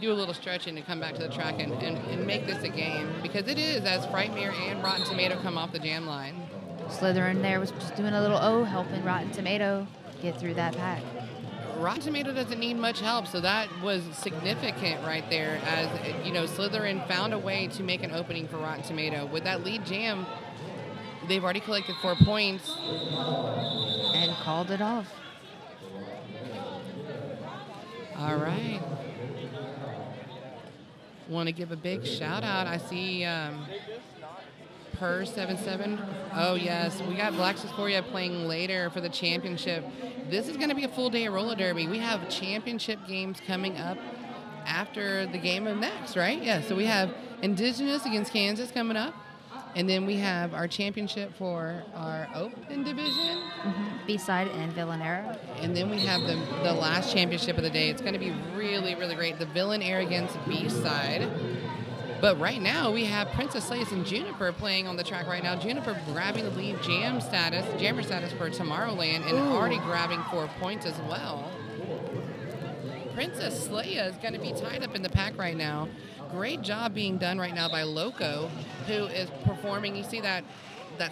do a little stretching to come back to the track and make this a game, because it is, as Frightmare and Rotten Tomato come off the jam line. Slytherin there was just doing a little helping Rotten Tomato get through that pack. Rotten Tomato doesn't need much help, so that was significant right there, as, Slytherin found a way to make an opening for Rotten Tomato. With that lead jam, they've already collected 4 points. And called it off. All right. Want to give a big shout out. I see Per77. Oh, yes. We got Black Sequoia playing later for the championship. This is going to be a full day of roller derby. We have championship games coming up after the game of next, right? Yeah, so we have Indigenous against Kansas coming up. And then we have our championship for our open division. B-side and Villanera. And then we have the last championship of the day. It's going to be really, really great. The Villain Air against B-side. But right now we have Princess Leia and Juniper playing on the track right now. Juniper grabbing the lead jammer status for Tomorrowland and already grabbing 4 points as well. Princess Leia is going to be tied up in the pack right now. Great job being done right now by Loco, who is performing. You see that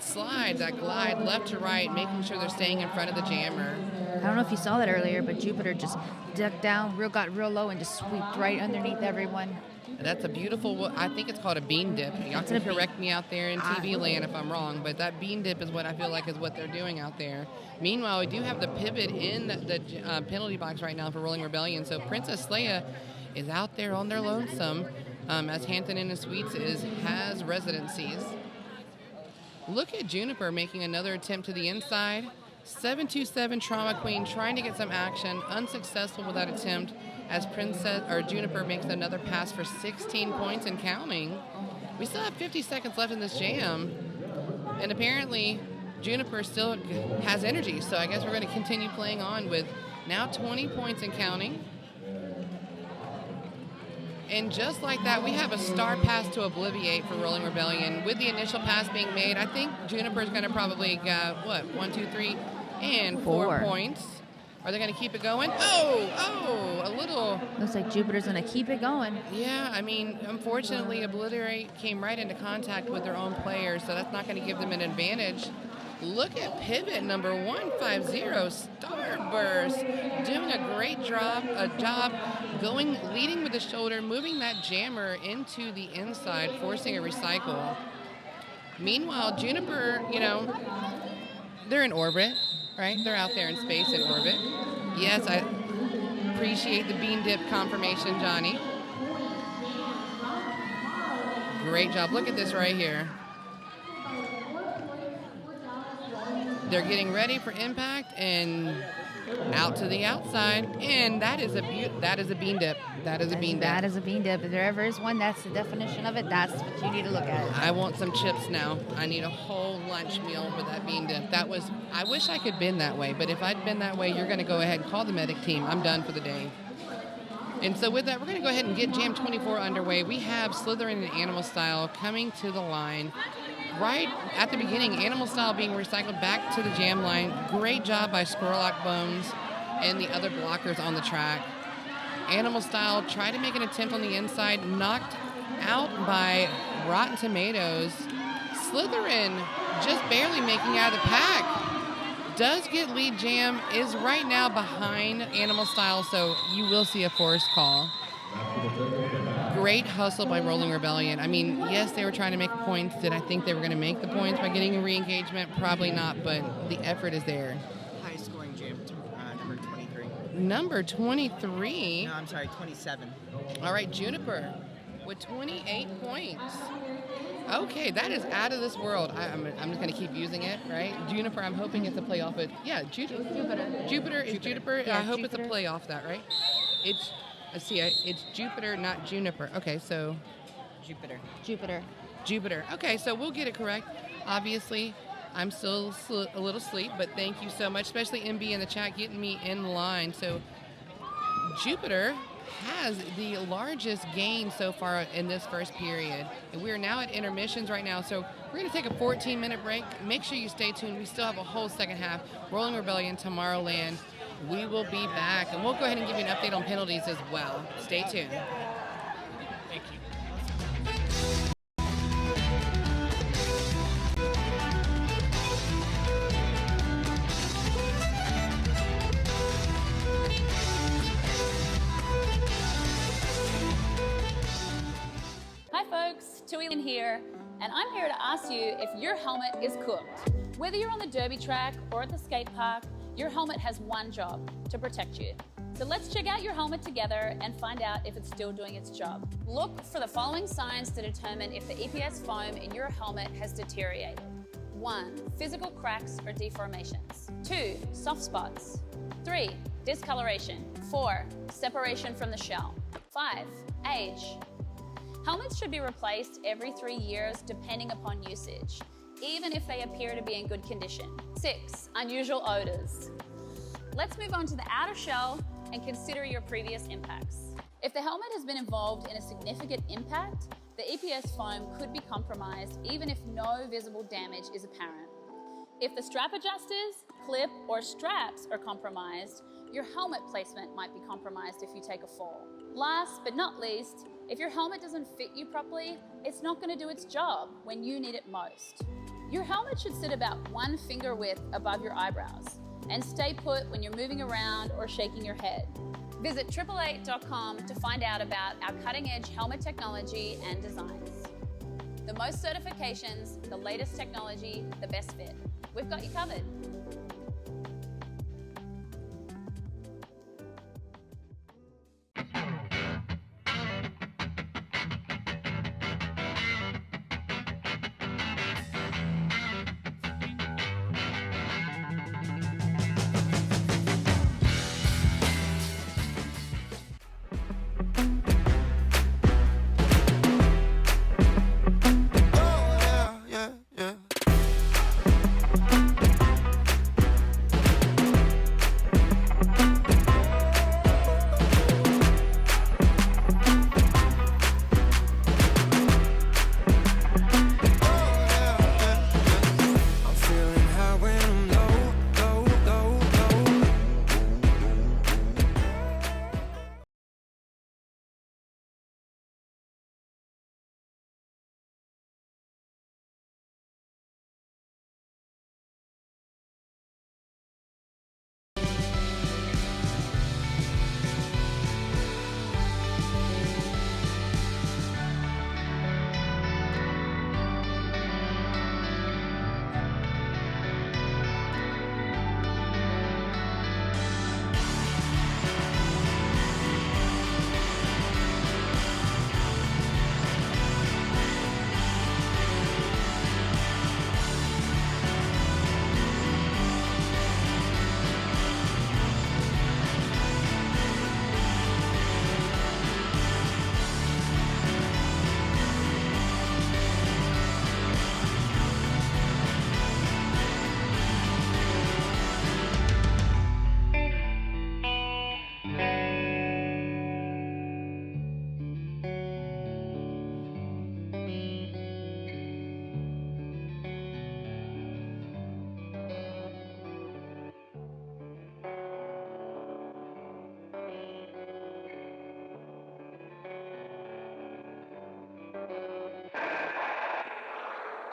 slide, that glide left to right, making sure they're staying in front of the jammer. I don't know if you saw that earlier, but Jupiter just ducked down, got real low, and just swooped right underneath everyone. That's a beautiful, I think it's called a bean dip. Y'all can correct me out there in TV land if I'm wrong, but that bean dip is what I feel like is what they're doing out there. Meanwhile, we do have the pivot in the penalty box right now for Rolling Rebellion. So Princess Leia is out there on their lonesome as Hampton Inn and Suites has residencies. Look at Juniper making another attempt to the inside. 727 Trauma Queen trying to get some action, unsuccessful with that attempt as Juniper makes another pass for 16 points and counting. We still have 50 seconds left in this jam, and apparently Juniper still has energy, so I guess we're going to continue playing on with now 20 points and counting. And just like that, we have a star pass to Obliviate for Rolling Rebellion. With the initial pass being made, I think Juniper's going to probably get, 1, 2, 3, and 4 points. Are they going to keep it going? Oh, a little. Looks like Jupiter's going to keep it going. Yeah, I mean, unfortunately, Obliterate came right into contact with their own players, so that's not going to give them an advantage. Look at pivot number 150, Starburst, doing a great job leading with the shoulder, moving that jammer into the inside, forcing a recycle. Meanwhile, Juniper, they're in orbit, right? They're out there in space in orbit. Yes, I appreciate the bean dip confirmation, Johnny. Great job. Look at this right here. They're getting ready for impact and out to the outside, and that is a bean dip. That is a bean dip. That is a bean dip. If there ever is one, that's the definition of it. That's what you need to look at. I want some chips now. I need a whole lunch meal for that bean dip. I wish I could been that way, but if I'd been that way, you're going to go ahead and call the medic team. I'm done for the day. And so with that, we're going to go ahead and get Jam 24 underway. We have Slytherin and Animal Style coming to the line. Right at the beginning, Animal Style being recycled back to the jam line. Great job by Squirrellock Bones and the other blockers on the track. Animal Style tried to make an attempt on the inside, knocked out by Rotten Tomatoes. Slytherin just barely making out of the pack. Does get lead jam, is right now behind Animal Style, so you will see a forced call. Great hustle by Rolling Rebellion. I mean, yes, they were trying to make points. Did I think they were going to make the points by getting a re-engagement? Probably not, but the effort is there. Highest scoring jam, number 23. Number 23? No, I'm sorry, 27. All right, Juniper with 28 points. Okay, that is out of this world. I'm just going to keep using it, right? Juniper, I'm hoping it's a play off it. Yeah, Jupiter. Is Juniper? Yeah, I hope Jupiter. it's a play off that, right? It's Jupiter, not Juniper. Okay, so Jupiter. Okay, so we'll get it correct. Obviously, I'm still a little asleep, but thank you so much, especially MB in the chat getting me in line. So Jupiter has the largest gain so far in this first period. And we are now at intermissions right now, so we're going to take a 14-minute break. Make sure you stay tuned. We still have a whole second half. Rolling Rebellion, Tomorrowland. We will be back, and we'll go ahead and give you an update on penalties as well. Stay tuned. Thank you. Hi folks, Tui Lynn here, and I'm here to ask you if your helmet is cooked. Whether you're on the derby track or at the skate park, your helmet has one job, to protect you. So let's check out your helmet together and find out if it's still doing its job. Look for the following signs to determine if the EPS foam in your helmet has deteriorated. 1. Physical cracks or deformations. 2. Soft spots. 3. Discoloration. 4. Separation from the shell. 5. Age. Helmets should be replaced every 3 years depending upon usage, even if they appear to be in good condition. 6. Unusual odors. Let's move on to the outer shell and consider your previous impacts. If the helmet has been involved in a significant impact, the EPS foam could be compromised even if no visible damage is apparent. If the strap adjusters, clip, or straps are compromised, your helmet placement might be compromised if you take a fall. Last but not least, if your helmet doesn't fit you properly, it's not going to do its job when you need it most. Your helmet should sit about 1 finger width above your eyebrows and stay put when you're moving around or shaking your head. Visit 888.com to find out about our cutting-edge helmet technology and designs. The most certifications, the latest technology, the best fit. We've got you covered.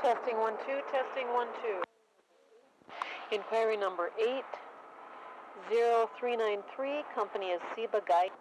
Testing 1 2, testing 1 2. Inquiry number 80393, company is Seba Guide.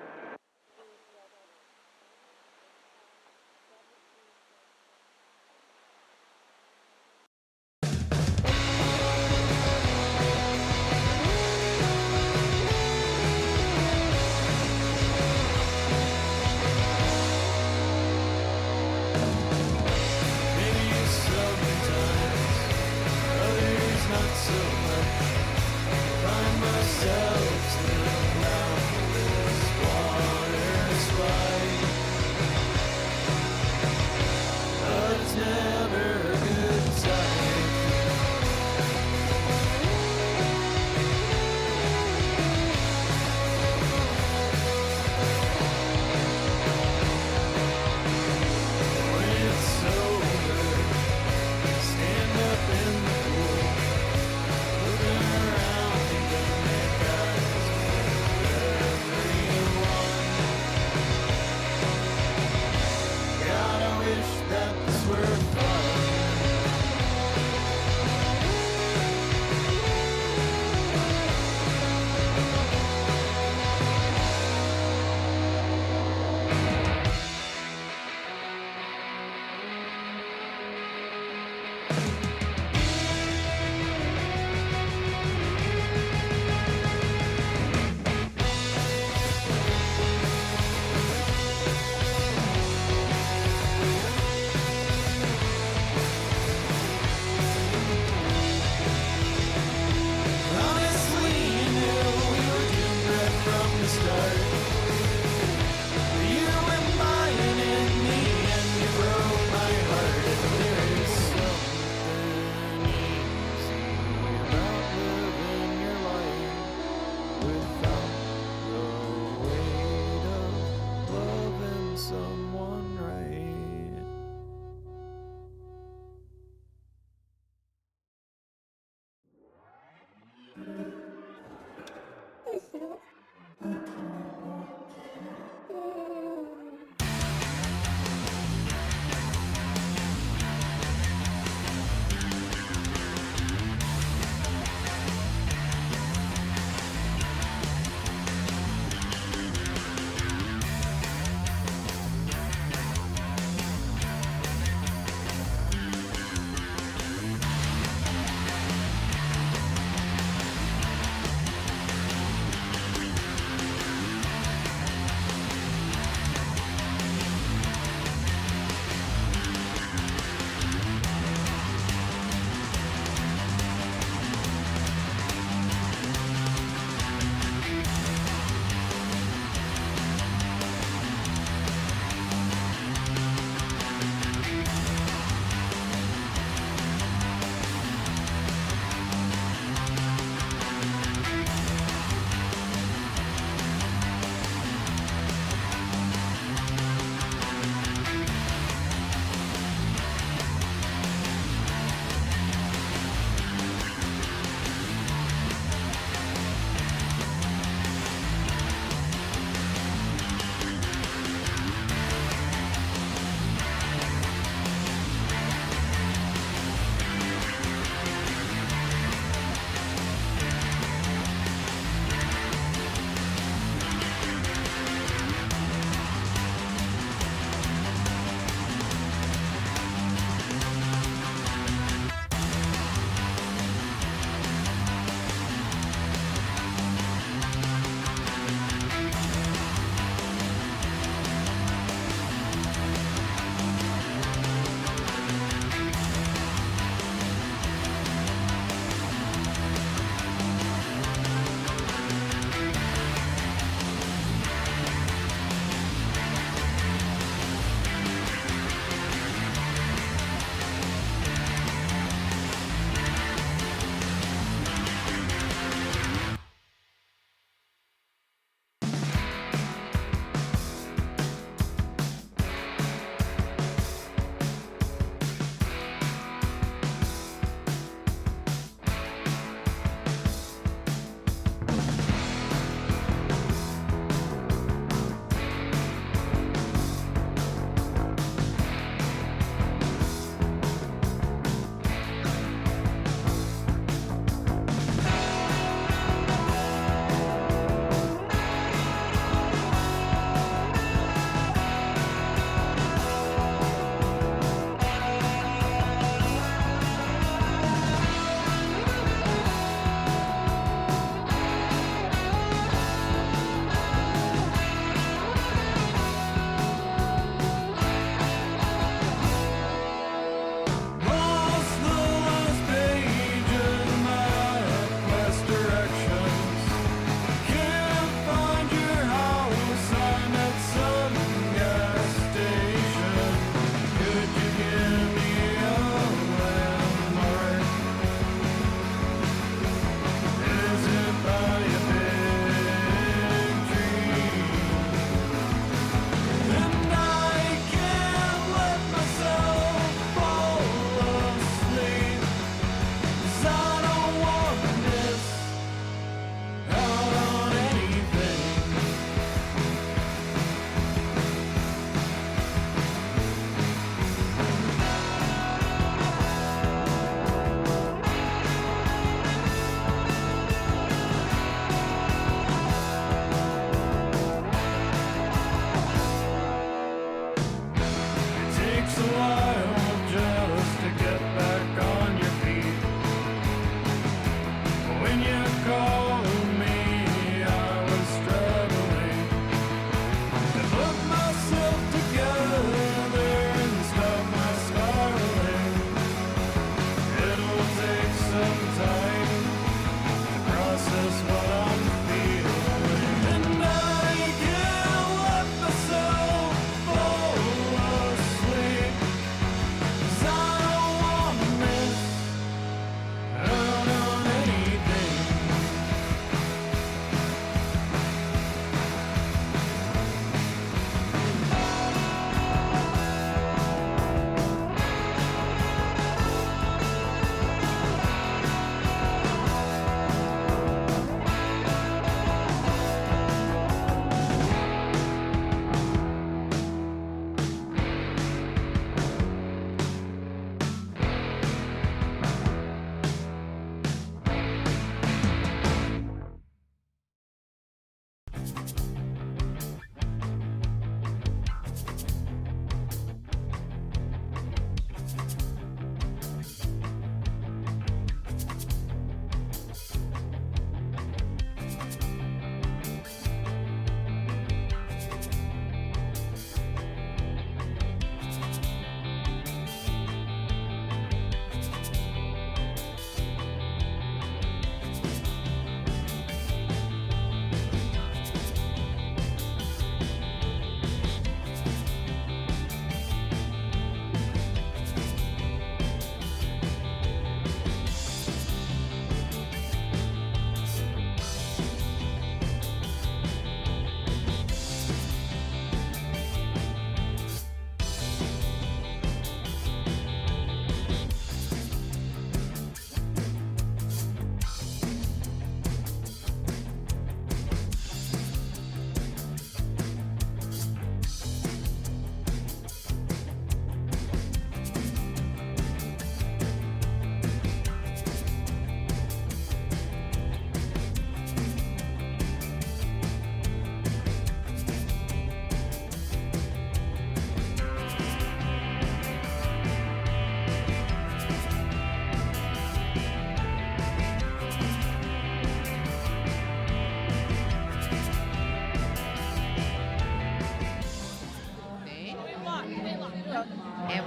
That this were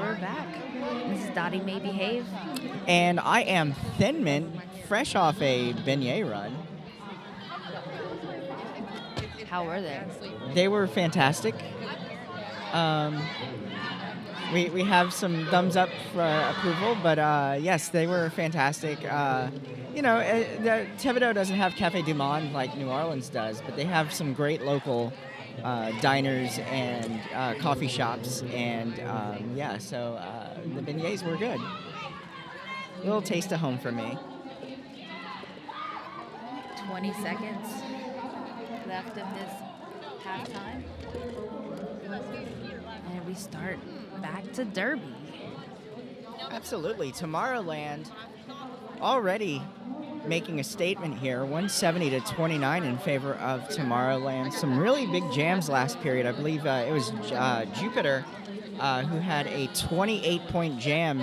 we're back. This is Dottie May Behave. And I am Thin Mint, fresh off a beignet run. How were they? They were fantastic. We have some thumbs up for approval, but yes, they were fantastic. Thibodeau doesn't have Café Du Monde like New Orleans does, but they have some great local diners and coffee shops, and so the beignets were good. A little taste of home for me. 20 seconds left of this halftime. And we start back to Derby. Absolutely. Tomorrowland already making a statement here, 170 to 29 in favor of Tomorrowland. Some really big jams last period. I believe it was Jupiter who had a 28-point jam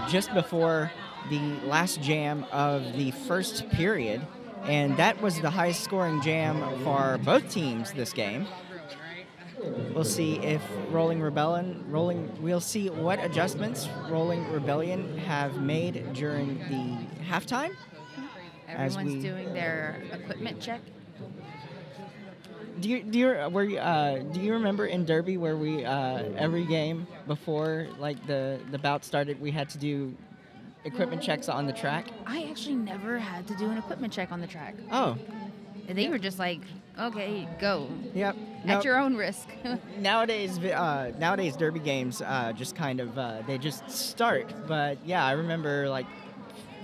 just before the last jam of the first period. And that was the highest scoring jam for both teams this game. We'll see if we'll see what adjustments Rolling Rebellion have made during the halftime. Everyone's doing their equipment check. Do you remember in Derby where we every game before like the bout started we had to do equipment checks on the track? I actually never had to do an equipment check on the track. Oh. They were just like, okay, go. Yep. At your own risk. Nowadays Derby games just kind of they just start. But yeah, I remember like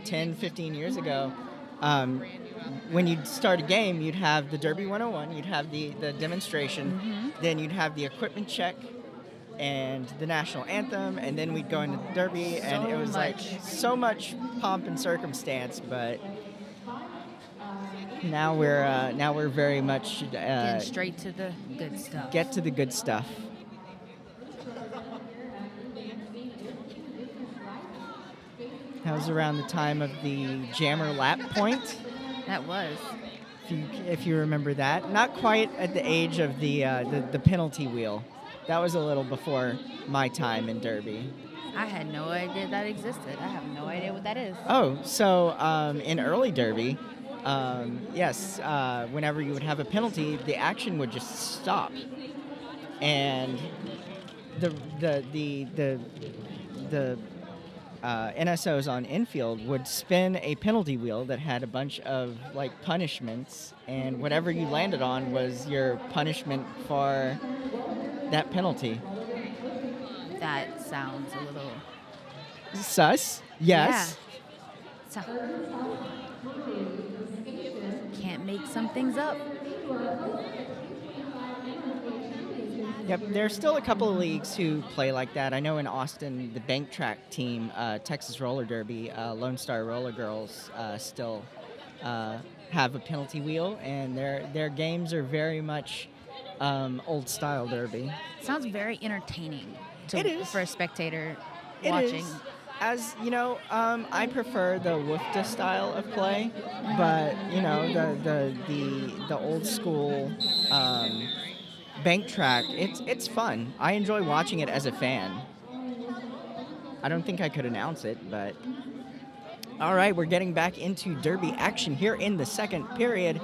10, 15 years ago, when you'd start a game, you'd have the Derby 101, you'd have the demonstration, then you'd have the equipment check and the national anthem, and then we'd go into the Derby, and it was like so much pomp and circumstance, but now we're very much getting straight to the good stuff. Get to the good stuff. That was around the time of the jammer lap point. That was. If you remember that, not quite at the age of the penalty wheel. That was a little before my time in Derby. I had no idea that existed. I have no idea what that is. Oh, so in early Derby, yes, whenever you would have a penalty, the action would just stop, and the NSOs on infield would spin a penalty wheel that had a bunch of like punishments, and whatever you landed on was your punishment for that penalty. That sounds a little sus. Yes. Yeah. Can't make some things up. Yep, there's still a couple of leagues who play like that. I know in Austin, the bank track team, Texas Roller Derby, Lone Star Roller Girls still have a penalty wheel, and their games are very much old style derby. Sounds very entertaining for a spectator It watching. is. As you know, I prefer the WFTA style of play, but you know the old school bank track. It's fun. I enjoy watching it as a fan. I don't think I could announce it, but all right, we're getting back into derby action here in the second period.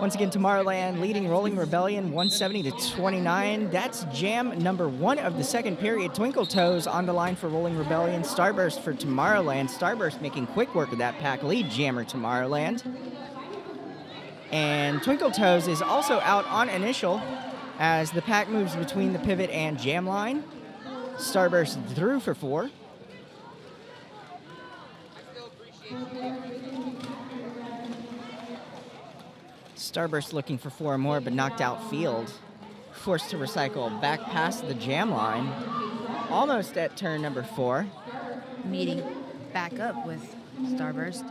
Once again, Tomorrowland leading Rolling Rebellion 170 to 29. That's jam number 1 of the second period. Twinkle Toes on the line for Rolling Rebellion. Starburst for Tomorrowland. Starburst making quick work of that pack lead jammer Tomorrowland. And Twinkle Toes is also out on initial as the pack moves between the pivot and jam line. Starburst through for 4. Starburst looking for 4 more, but knocked out field. Forced to recycle back past the jam line. Almost at turn number 4. Meeting back up with Starburst.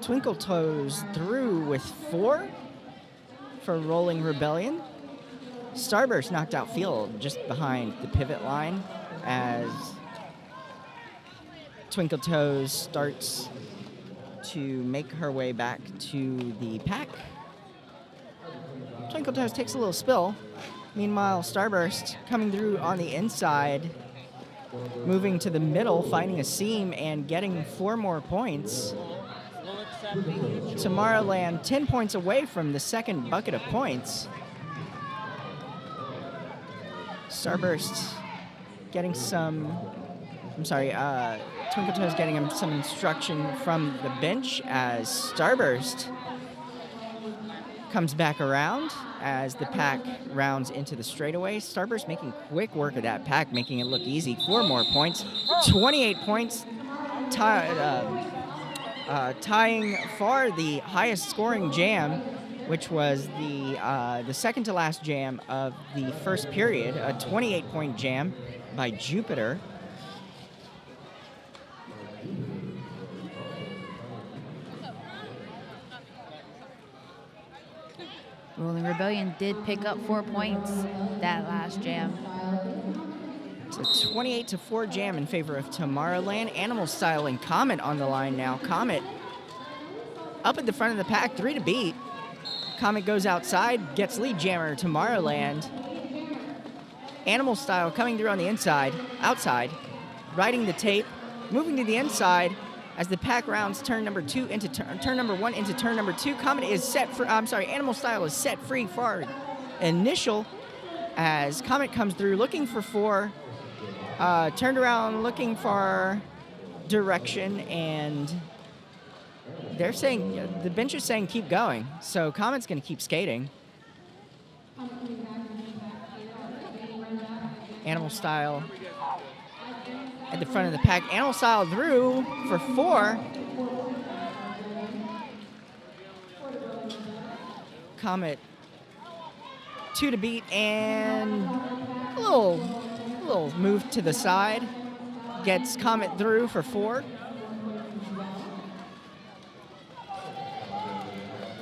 Twinkle Toes through with 4 for Rolling Rebellion. Starburst knocked out field just behind the pivot line as Twinkle Toes starts to make her way back to the pack. Twinkle Toes takes a little spill, Meanwhile, Starburst coming through on the inside, moving to the middle, finding a seam, and getting 4 more points. Tomorrowland 10 points away from the second bucket of points. Starburst getting some, Twinkle Toes getting him some instruction from the bench as Starburst comes back around as the pack rounds into the straightaway. Starburst making quick work of that pack, making it look easy. 4 more points, 28 points, tying for the highest scoring jam, which was the second to last jam of the first period, a 28-point jam by Jupiter. Rolling Rebellion did pick up 4 points that last jam. It's a 28-4 jam in favor of Tomorrowland. Animal Style and Comet on the line now. Comet up at the front of the pack, 3 to beat. Comet goes outside, gets lead jammer Tomorrowland. Animal Style coming through on the outside, riding the tape, moving to the inside as the pack rounds turn number 1 into turn number 2. Comet is set for, Animal Style is set free for initial as Comet comes through looking for 4, turned around looking for direction, and they're saying, the bench is saying keep going, so Comet's going to keep skating. Animal Style at the front of the pack. Animal Style through for 4. Comet 2 to beat, and a little move to the side. Gets Comet through for 4.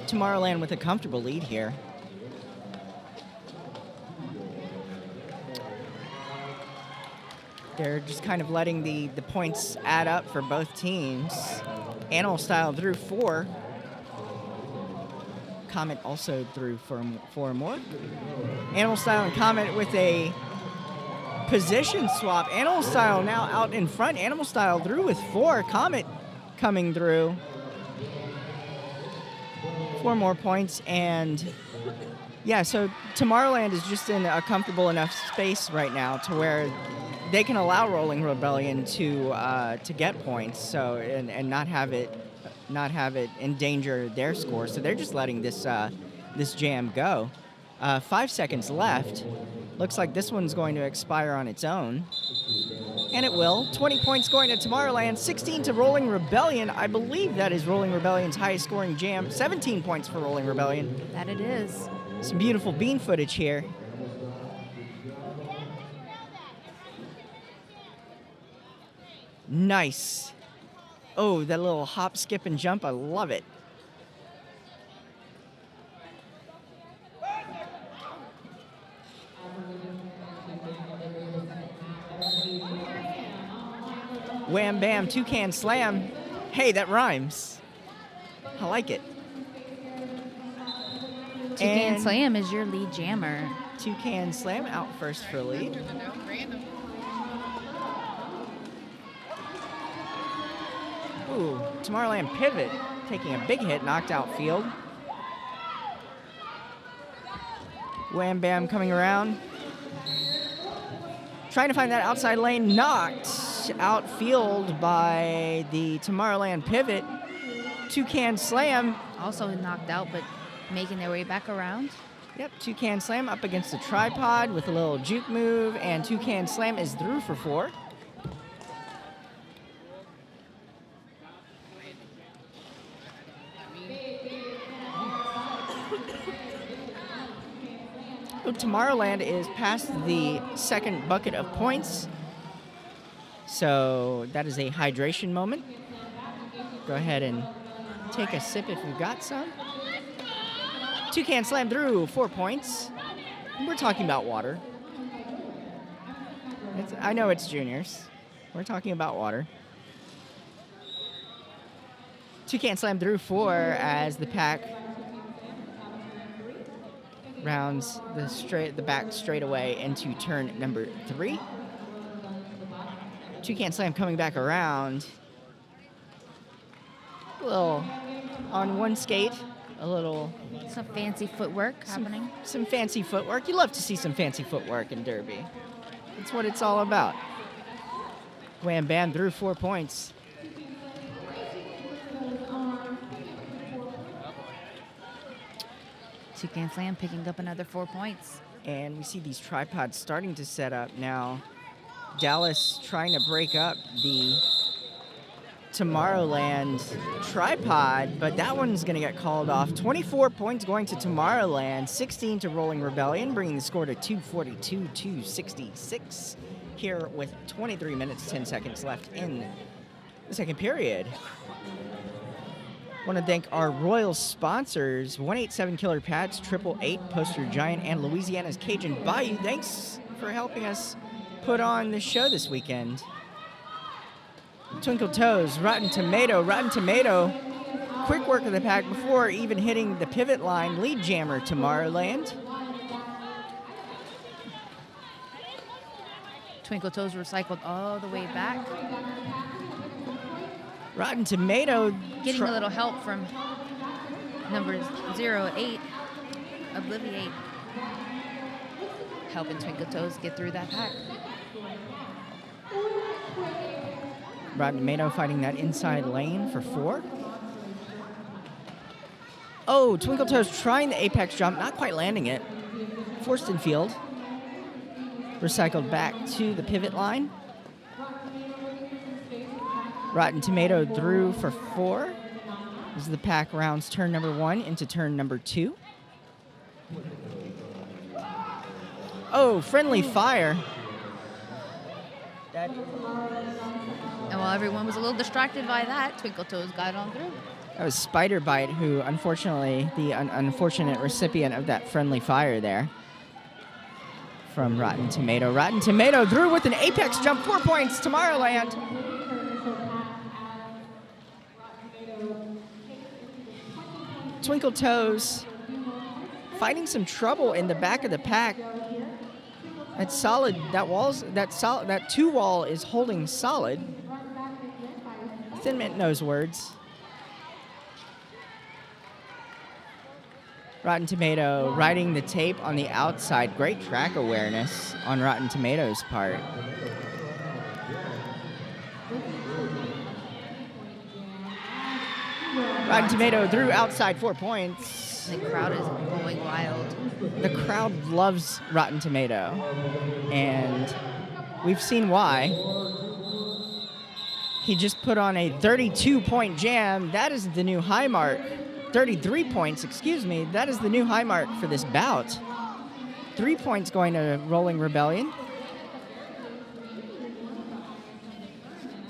Tomorrowland with a comfortable lead here. They're just kind of letting the points add up for both teams. Animal Style through 4. Comet also through for 4 more. Animal Style and Comet with a position swap. Animal Style now out in front. Animal Style through with 4. Comet coming through. 4 more points, and yeah, so Tomorrowland is just in a comfortable enough space right now to where they can allow Rolling Rebellion to get points, so and not have it endanger their score. So they're just letting this jam go. 5 seconds left. Looks like this one's going to expire on its own. And it will. 20 points going to Tomorrowland, 16 to Rolling Rebellion. I believe that is Rolling Rebellion's highest scoring jam. 17 points for Rolling Rebellion. That it is. Some beautiful bean footage here. Nice. Oh, that little hop, skip, and jump. I love it. Wham Bam, Toucan Slam. Hey, that rhymes. I like it. Toucan Slam is your lead jammer. Toucan Slam out first for lead. Ooh, Tomorrowland pivot, taking a big hit, knocked out field. Wham Bam coming around. Trying to find that outside lane, knocked outfield by the Tomorrowland pivot. Toucan Slam. Also knocked out, but making their way back around. Yep, Toucan Slam up against the tripod with a little juke move, and Toucan Slam is through for 4. Tomorrowland is past the second bucket of points, so that is a hydration moment. Go ahead and take a sip if you've got some. Toucan Slam through 4 points. We're talking about water. I know it's juniors. We're talking about water. Toucan Slam through 4 as the pack rounds the back straightaway into turn number 3. Toucan Slam coming back around. A little on one skate, a little Some fancy footwork happening. some fancy footwork. You love to see some fancy footwork in Derby. That's what it's all about. Wham Bam through 4 points. Toucan Slam picking up another 4 points. And we see these tripods starting to set up now. Dallas trying to break up the Tomorrowland tripod, but that one's going to get called off. 24 points going to Tomorrowland, 16 to Rolling Rebellion, bringing the score to 242-266 here with 23 minutes, 10 seconds left in the second period. Want to thank our royal sponsors, 187 Killer Pads, 888 Poster Giant, and Louisiana's Cajun Bayou. Thanks for helping us put on the show this weekend. Twinkle Toes, Rotten Tomato, quick work of the pack before even hitting the pivot line. Lead jammer, Tomorrowland. Twinkle Toes recycled all the way back. Rotten Tomato. Getting a little help from number 08, Obliviate. Helping Twinkle Toes get through that pack. Rotten Tomato fighting that inside lane for 4. Oh, Twinkle Toes trying the apex jump, not quite landing it. Forced in field. Recycled back to the pivot line. Rotten Tomato through for 4. This is the pack rounds turn number 1 into turn number 2. Oh, friendly fire. And while everyone was a little distracted by that, Twinkle Toes got on through. That was Spider Bite, who unfortunately, the unfortunate recipient of that friendly fire there from Rotten Tomato. Rotten Tomato through with an apex jump, 4 points, Tomorrowland. Twinkle Toes fighting some trouble in the back of the pack. That's solid. That 2 wall is holding solid. Thin Mint knows words. Rotten Tomato riding the tape on the outside. Great track awareness on Rotten Tomato's part. Rotten Tomato through outside 4 points. The crowd is going wild. The crowd loves Rotten Tomato, and we've seen why. He just put on a 32-point jam. That is the new high mark. 33 points, excuse me. That is the new high mark for this bout. 3 points going to Rolling Rebellion.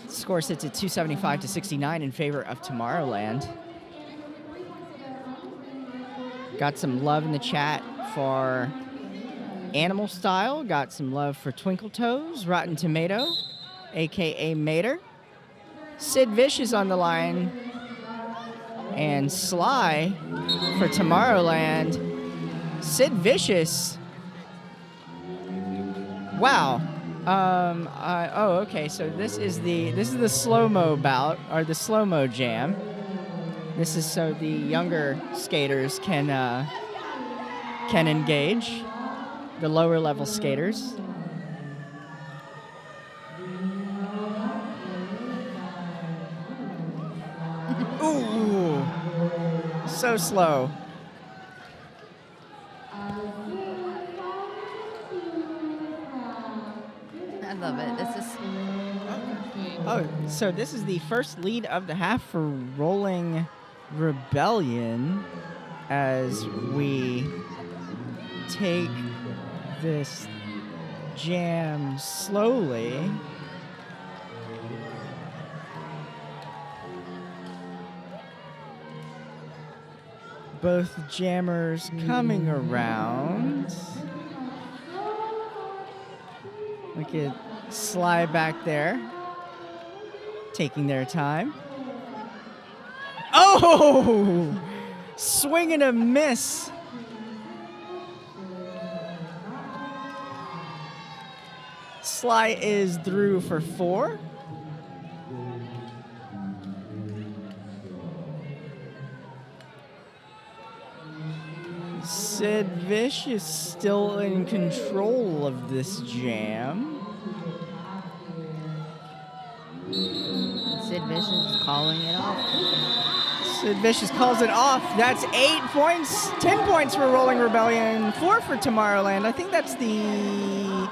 Score sits at 275-69 in favor of Tomorrowland. Got some love in the chat for Animal Style. Got some love for Twinkle Toes, Rotten Tomato, a.k.a. Mater. Sid Vicious on the line. And Sly for Tomorrowland. Sid Vicious. Wow. Okay. So this is the slow-mo bout, or the slow-mo jam. This is so the younger skaters can engage, the lower level skaters. Ooh, so slow. I love it. This is Oh, so this is the first lead of the half for Rolling Rebellion as we take this jam slowly. Both jammers coming around. Look at Sly back there, taking their time. Oh! Swing and a miss. Sly is through for 4. Sid Vish is still in control of this jam. Sid Vicious is calling it off. Sid Vicious calls it off. That's 8 points. 10 points for Rolling Rebellion. 4 for Tomorrowland. I think that's the...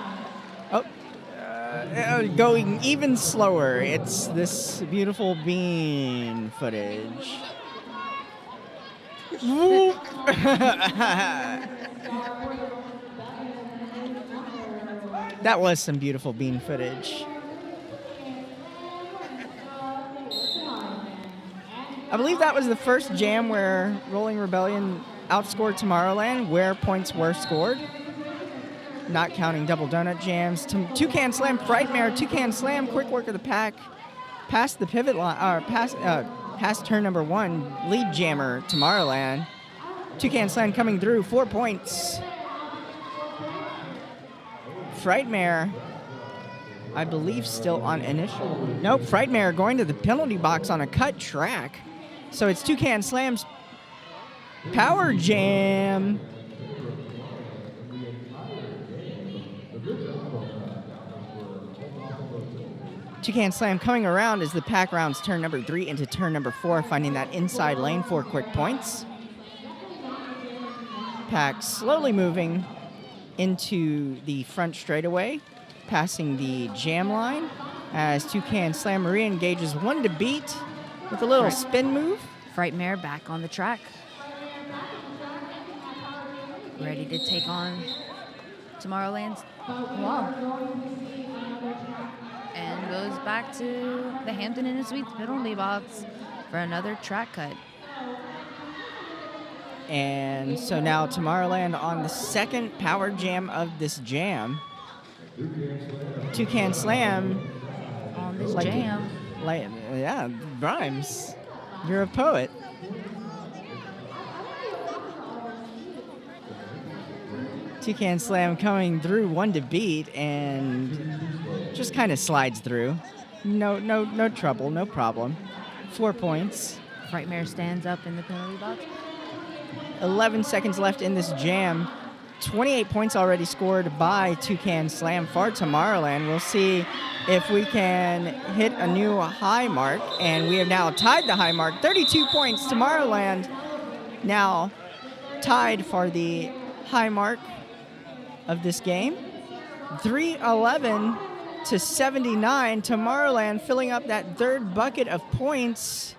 going even slower. It's this beautiful bean footage. That was some beautiful bean footage. I believe that was the first jam where Rolling Rebellion outscored Tomorrowland, where points were scored. Not counting double donut jams. Toucan Slam, Frightmare, Toucan Slam, quick work of the pack. Past the pivot line, past turn number 1, lead jammer, Tomorrowland. Toucan Slam coming through, 4 points. Frightmare, I believe, still on initial. Nope, Frightmare going to the penalty box on a cut track. So it's Toucan Slam's Power Jam. Toucan Slam coming around as the pack rounds turn number 3 into turn number 4, finding that inside lane for quick points. Pack slowly moving into the front straightaway, passing the jam line as Toucan Slam Maria engages 1 to beat with a little spin move. Frightmare back on the track. Ready to take on Tomorrowland's wall. And goes back to the Hampton Inn & Suites penalty box for another track cut. And so now Tomorrowland on the second power jam of this jam. Toucan Slam On this jam. Yeah, rhymes. You're a poet. Toucan Slam coming through, 1 to beat, and just kind of slides through. No trouble, no problem. 4 points. Frightmare stands up in the penalty box. 11 seconds left in this jam. 28 points already scored by Toucan Slam for Tomorrowland. We'll see if we can hit a new high mark, and we have now tied the high mark. 32 points. Tomorrowland now tied for the high mark of this game. 311 to 79. Tomorrowland filling up that third bucket of points.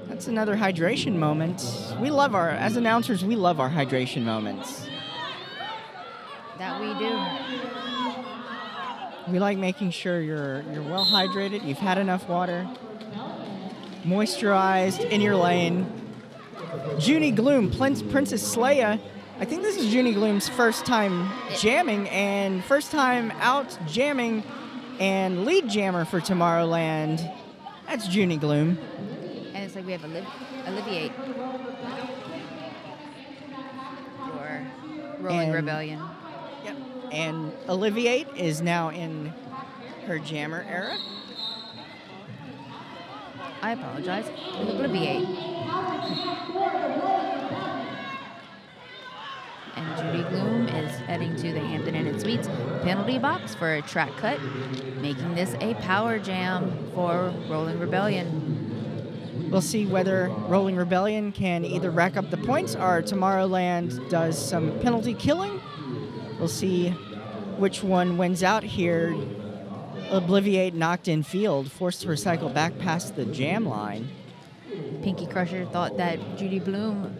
That's another hydration moment. As announcers, we love our hydration moments. That we do. We like making sure you're well hydrated, you've had enough water, moisturized, in your lane. Junie Gloom, Princess Leia. I think this is Junie Gloom's first time jamming and first time out jamming and lead jammer for Tomorrowland. That's Junie Gloom. And it's like we have Alleviate for Rolling Rebellion. Yep. And Alleviate is now in her jammer era. I apologize. Alleviate. And Judy Gloom is heading to the Hampton Inn & Suites penalty box for a track cut, making this a power jam for Rolling Rebellion. We'll see whether Rolling Rebellion can either rack up the points or Tomorrowland does some penalty killing. We'll see which one wins out here. Obliviate knocked in field, forced to recycle back past the jam line. Pinky Crusher thought that Judy Doom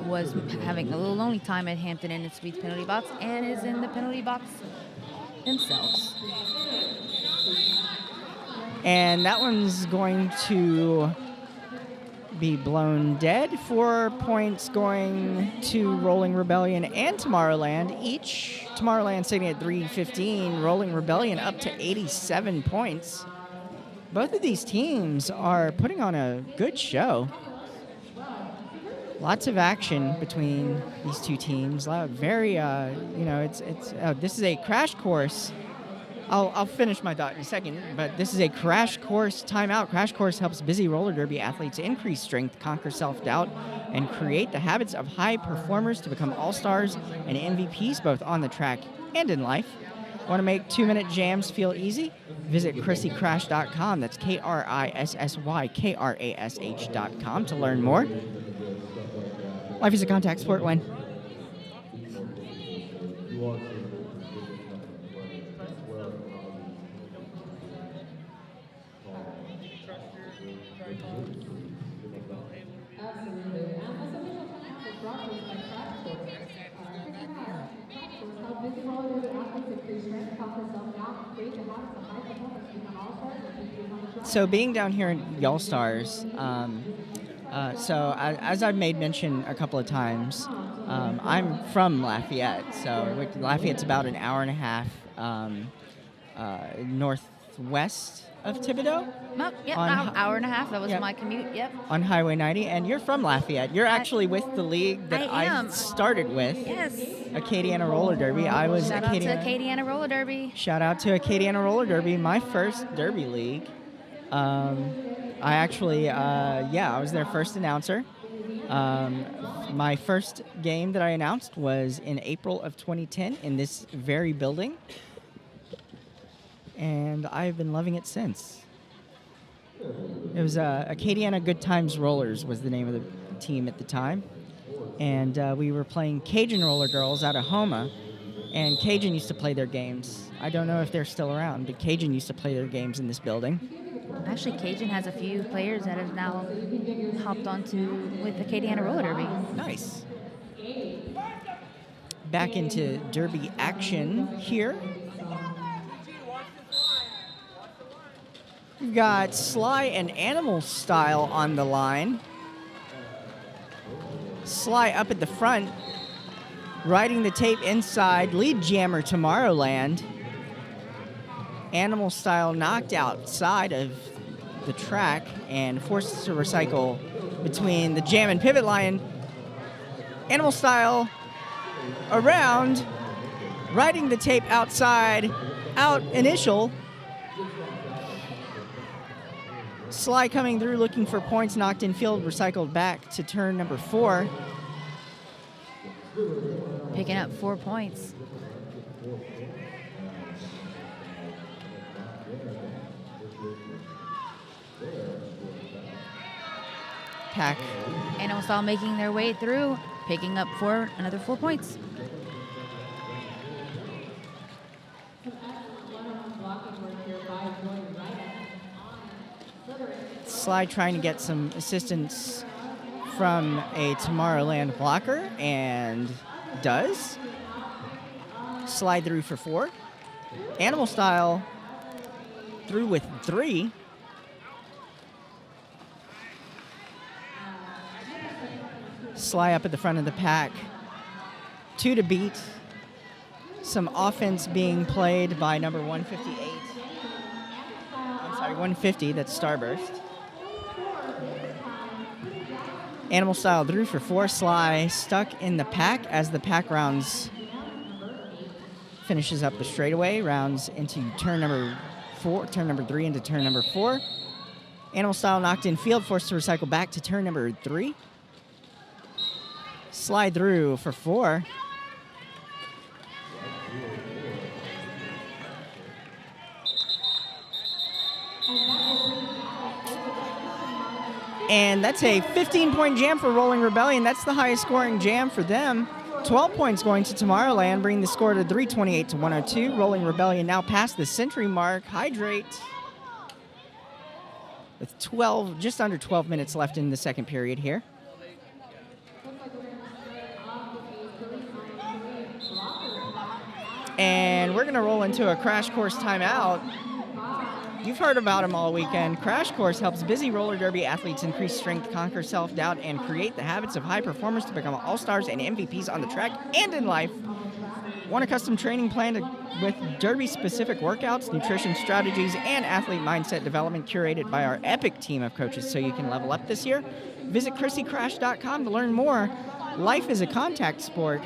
was having a little lonely time at Hampton Inn & Suites penalty box and is in the penalty box themselves. And that one's going to be blown dead. 4 points going to Rolling Rebellion and Tomorrowland. Each Tomorrowland sitting at 315, Rolling Rebellion up to 87 points. Both of these teams are putting on a good show. Lots of action between these two teams. Very, this is a crash course. I'll finish my thought in a second, but this is a crash course timeout. Crash course helps busy roller derby athletes increase strength, conquer self-doubt, and create the habits of high performers to become all-stars and MVPs both on the track and in life. Want to make 2-minute jams feel easy? Visit ChrissyCrash.com. That's KRISSYKRASH.com to learn more. Life is a contact sport, Wayne. So being down here in Y'all Stars, as I've made mention a couple of times, I'm from Lafayette. So Lafayette's about an hour and a half northwest of Thibodaux. Yep, an hour and a half. That was my commute. Yep. On Highway 90, and you're from Lafayette. You're actually with the league that I started with. Yes. Acadiana Roller Derby. I was Shout out to Acadiana Roller Derby. Shout out to Acadiana Roller Derby, my first derby league. I actually, I was their first announcer. My first game that I announced was in April of 2010 in this very building. And I've been loving it since. It was Acadiana Good Times Rollers was the name of the team at the time. And we were playing Cajun Roller Girls out of Houma. And Cajun used to play their games. I don't know if they're still around, but Cajun used to play their games in this building. Actually, Cajun has a few players that have now hopped onto with Acadiana Roller Derby. Nice. Back into derby action here. We've got Sly and Animal Style on the line. Sly up at the front, riding the tape inside, lead jammer Tomorrowland. Animal Style knocked outside of the track and forced to recycle between the jam and pivot line. Animal Style around, riding the tape outside, out initial. Sly coming through looking for points, knocked in field, recycled back to turn number 4. Picking up 4 points. Pack. Animal Style making their way through, picking up another 4 points. Sly trying to get some assistance from a Tomorrowland blocker, and does. Slide through for 4. Animal Style through with 3. Sly up at the front of the pack. 2 to beat. Some offense being played by number 158. I'm sorry, 150, that's Starburst. Animal Style through for 4. Sly stuck in the pack as the pack rounds finishes up the straightaway, rounds into turn number 3 into turn number 4. Animal Style knocked in field, forced to recycle back to turn number 3. Slide through for 4. And that's a 15-point jam for Rolling Rebellion. That's the highest scoring jam for them. 12 points going to Tomorrowland, bringing the score to 328 to 102. Rolling Rebellion now past the century mark. Hydrate with just under 12 minutes left in the second period here. And we're going to roll into a crash course timeout. You've heard about them all weekend. Crash Course helps busy roller derby athletes increase strength, conquer self-doubt, and create the habits of high performers to become all-stars and MVPs on the track and in life. Want a custom training plan with Derby-specific workouts, nutrition strategies, and athlete mindset development curated by our epic team of coaches so you can level up this year? Visit ChrissyCrash.com to learn more. Life is a contact sport.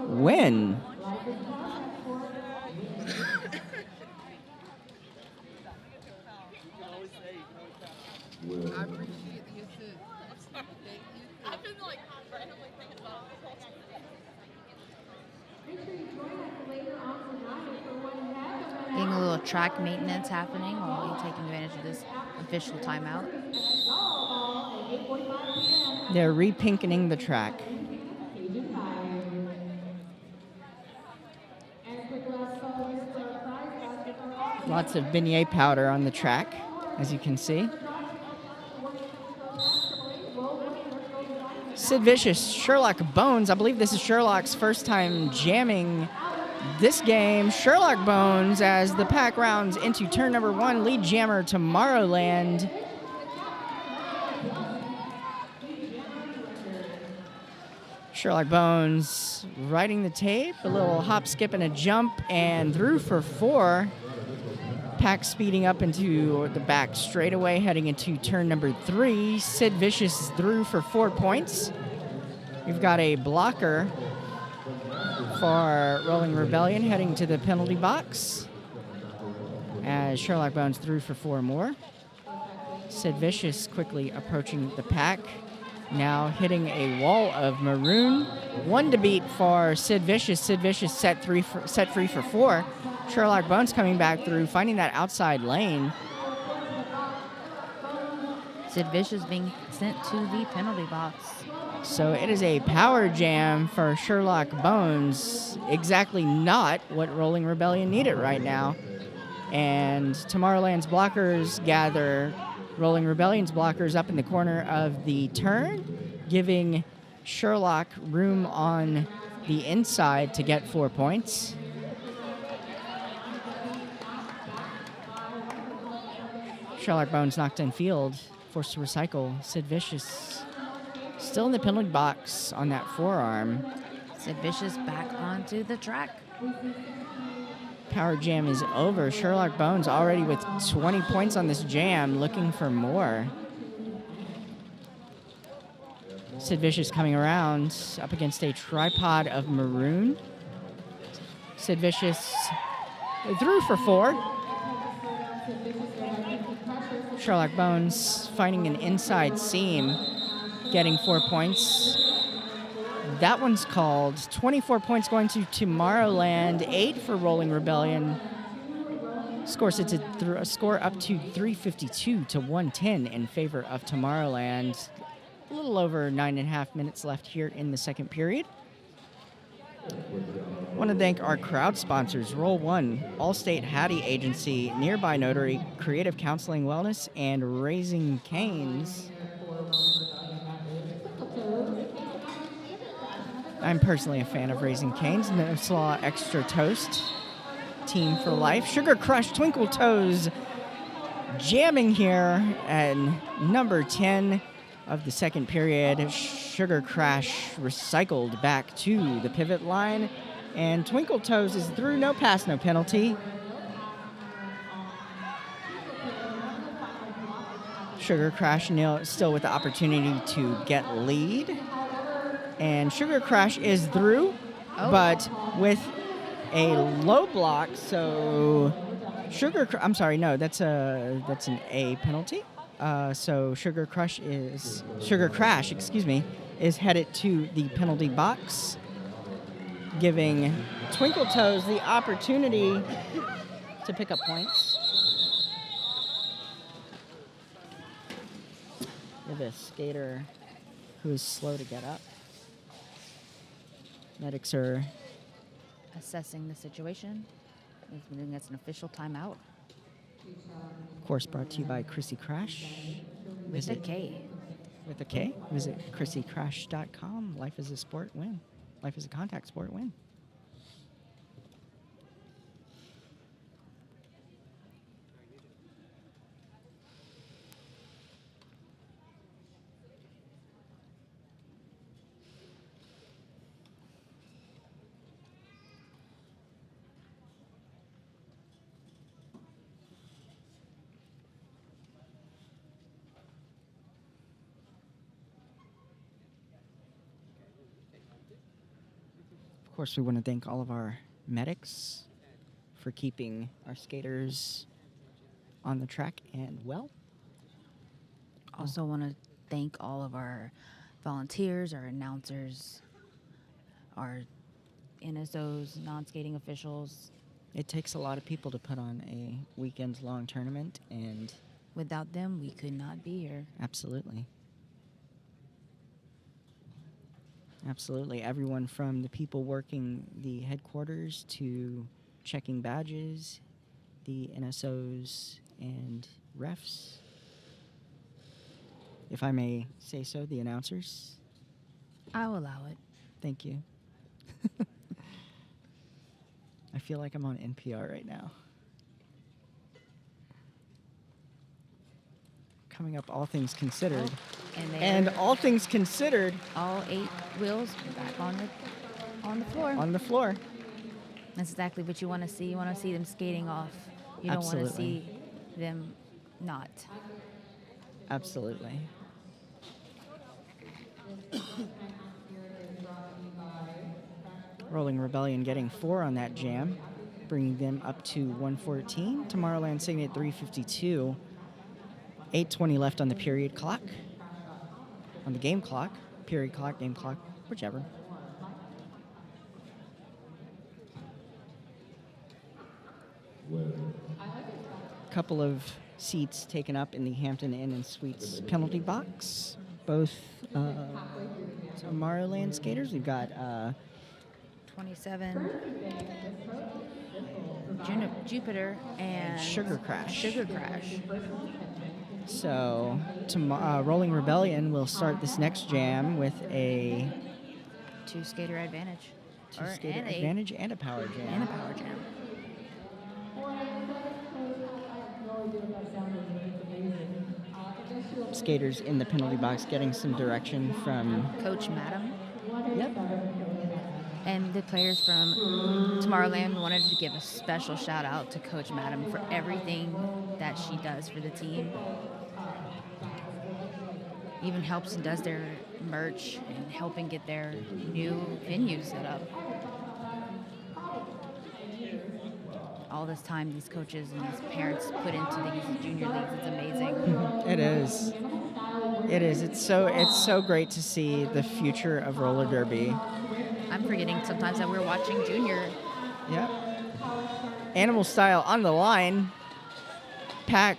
Win. I appreciate the assist. Thank you. I've been like randomly thinking about it this whole time. Getting a little track maintenance happening while you're taking advantage of this official timeout. They're repinkening the track. Lots of beignet powder on the track, as you can see. Sid Vicious, Sherlock Bones. I believe this is Sherlock's first time jamming this game. Sherlock Bones, as the pack rounds into turn number 1, lead jammer Tomorrowland. Sherlock Bones riding the tape, a little hop, skip, and a jump, and through for 4. Pack speeding up into the back straightaway, heading into turn number 3. Sid Vicious through for 4 points. We've got a blocker for Rolling Rebellion heading to the penalty box as Sherlock Bones through for 4 more. Sid Vicious quickly approaching the pack, now hitting a wall of maroon. 1 to beat for Sid Vicious. Sid Vicious set free for 4. Sherlock Bones coming back through, finding that outside lane. Sid Vicious being sent to the penalty box. So it is a power jam for Sherlock Bones. Exactly not what Rolling Rebellion needed right now. And Tomorrowland's blockers gather Rolling Rebellion's blockers up in the corner of the turn, giving Sherlock room on the inside to get 4 points. Sherlock Bones knocked in field, forced to recycle. Sid Vicious still in the penalty box on that forearm. Sid Vicious back onto the track. Power jam is over. Sherlock Bones already with 20 points on this jam, looking for more. Sid Vicious coming around up against a tripod of maroon. Sid Vicious through for 4. Sherlock Bones finding an inside seam, getting 4 points. That one's called. 24 points going to Tomorrowland, 8 for Rolling Rebellion. Score up to 352 to 110 in favor of Tomorrowland. A little over 9.5 minutes left here in the second period. I want to thank our crowd sponsors, Roll One, Allstate Hattie Agency, Nearby Notary, Creative Counseling Wellness, and Raising Cane's. I'm personally a fan of Raising Cane's. No Slaw Extra Toast, Team for Life. Sugar Crush Twinkle Toes jamming here at number 10 of the second period. Sugar Crash recycled back to the pivot line, and Twinkle Toes is through, no pass, no penalty. Sugar Crash still with the opportunity to get lead, and Sugar Crash is through, but with a low block. So I'm sorry, no, that's an A penalty. So Sugar Crash, is headed to the penalty box, giving Twinkle Toes the opportunity to pick up points. We have a skater who is slow to get up. Medics are Assessing the situation. That's an official timeout. of course brought to you by Chrissy Crash. With a K. With a K. Visit ChrissyCrash.com. Life is a sport, win. Life is a contact sport, win. Of course, we want to thank all of our medics for keeping our skaters on the track and well. Also want to thank all of our volunteers, our announcers, our NSOs, non-skating officials. It takes a lot of people to put on a weekend-long tournament, and Without them, we could not be here. absolutely. Absolutely. Everyone from the people working the headquarters to checking badges, the NSOs and refs. If I may say so, the announcers. I'll allow it. Thank you. I feel like I'm on NPR right now. Coming up, all things considered. And all things considered, all 8 wheels back on the floor. on the floor. That's exactly what you want to see. You want to see them skating off. You don't want to Absolutely. see them not. Absolutely. Rolling Rebellion getting 4 on that jam, bringing them up to 114. Tomorrowland sitting at 352. 8:20 left on the period clock. On the game clock. Period clock, game clock, whichever. Couple of seats taken up in the Hampton Inn and Suites penalty box. Both Tomorrowland skaters. We've got 27. Jupiter and Sugar Crash. Sugar Crash. So, Rolling Rebellion will start this next jam with a 2-skater advantage. two-skater advantage and a power jam. And a power jam. Skaters in the penalty box getting some direction from Coach Madam. Yep. And the players from Tomorrowland wanted to give a special shout out to Coach Madam for everything that she does for the team. Even helps and does their merch and helping get their new venue set up. All this time these coaches and these parents put into these junior leagues, it's amazing. It is. It is. It's so great to see the future of roller derby. I'm forgetting sometimes that we're watching junior. Yep. Animal Style on the line. Pack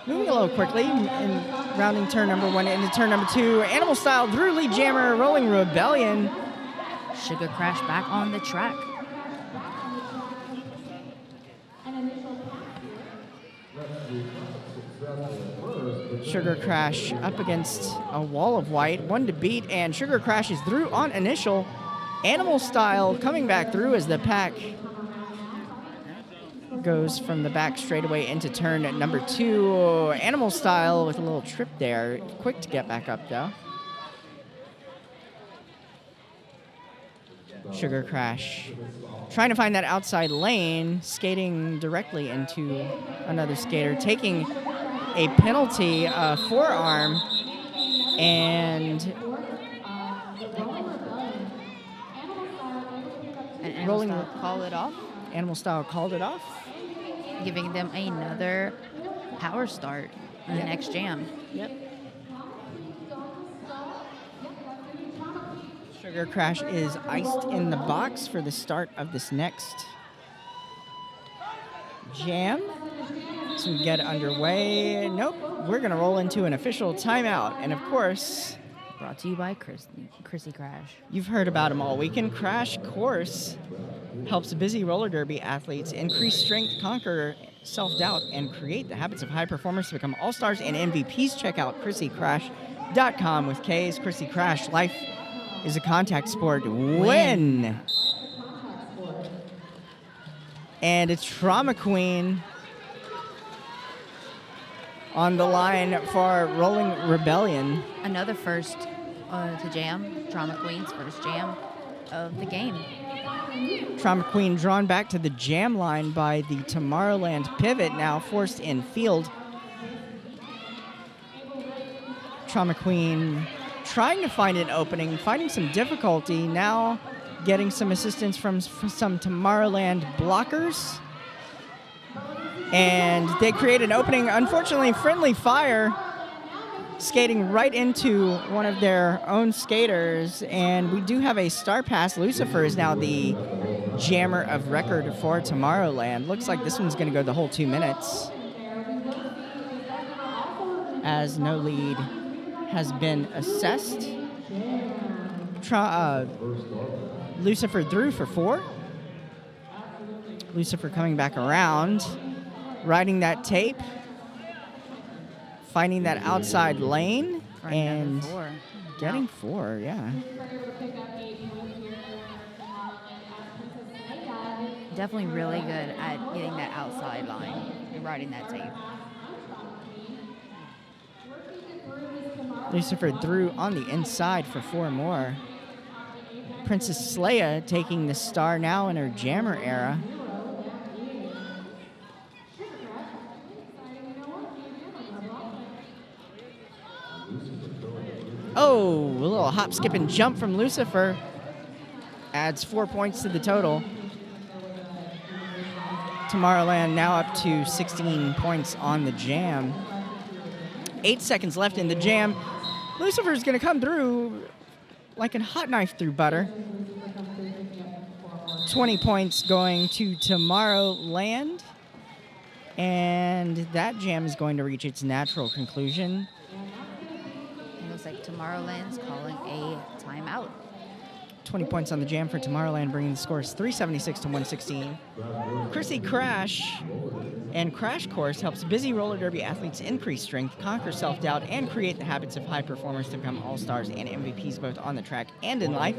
moving a little quickly in rounding turn number 1 into turn number 2. Animal Style through lead jammer, Rolling Rebellion. Sugar Crash back on the track. Sugar Crash up against a wall of white, 1 to beat, and Sugar Crash is through on initial. Animal Style coming back through as the pack goes from the back straightaway into turn number 2. Animal Style with a little trip there. Quick to get back up, though. Sugar Crash trying to find that outside lane, skating directly into another skater, taking a penalty, forearm, and Animal Style call it off. Animal Style called it off. Giving them another power start in the next jam. Yep. Sugar Crash is iced in the box for the start of this next jam. So we get underway. Nope, we're gonna roll into an official timeout. And of course, Brought to you by Chrissy Crash. you've heard about them all weekend. Crash Course helps busy roller derby athletes increase strength, conquer self-doubt, and create the habits of high performers to become all-stars and MVPs. Check out ChrissyCrash.com with K's. Chrissy Crash. Life is a contact sport. Win. And it's Trauma Queen on the line for Rolling Rebellion. Another first to jam. Trauma Queen's first jam of the game. Trauma Queen drawn back to the jam line by the Tomorrowland pivot, now forced in field. Trauma Queen trying to find an opening, finding some difficulty, now getting some assistance from some Tomorrowland blockers. And they create an opening. Unfortunately, Friendly Fire skating right into one of their own skaters. And we do have a star pass. Lucifer is now the jammer of record for Tomorrowland. Looks like this one's going to go the whole 2 minutes, as no lead has been assessed. Lucifer through for 4. Lucifer coming back around, riding that tape, finding that outside lane, and getting 4, yeah. Definitely really good at getting that outside line and riding that tape. Lucifer through on the inside for 4 more. Princess Leia taking the star now in her jammer era. Oh, a little hop, skip, and jump from Lucifer. Adds 4 points to the total. Tomorrowland now up to 16 points on the jam. 8 seconds left in the jam. Lucifer's going to come through like a hot knife through butter. 20 points going to Tomorrowland. And that jam is going to reach its natural conclusion. It looks like Tomorrowland's calling a timeout. 20 points on the jam for Tomorrowland, bringing the scores 376 to 116. Chrissy Crash and Crash Course helps busy roller derby athletes increase strength, conquer self-doubt, and create the habits of high performers to become all-stars and MVPs both on the track and in life.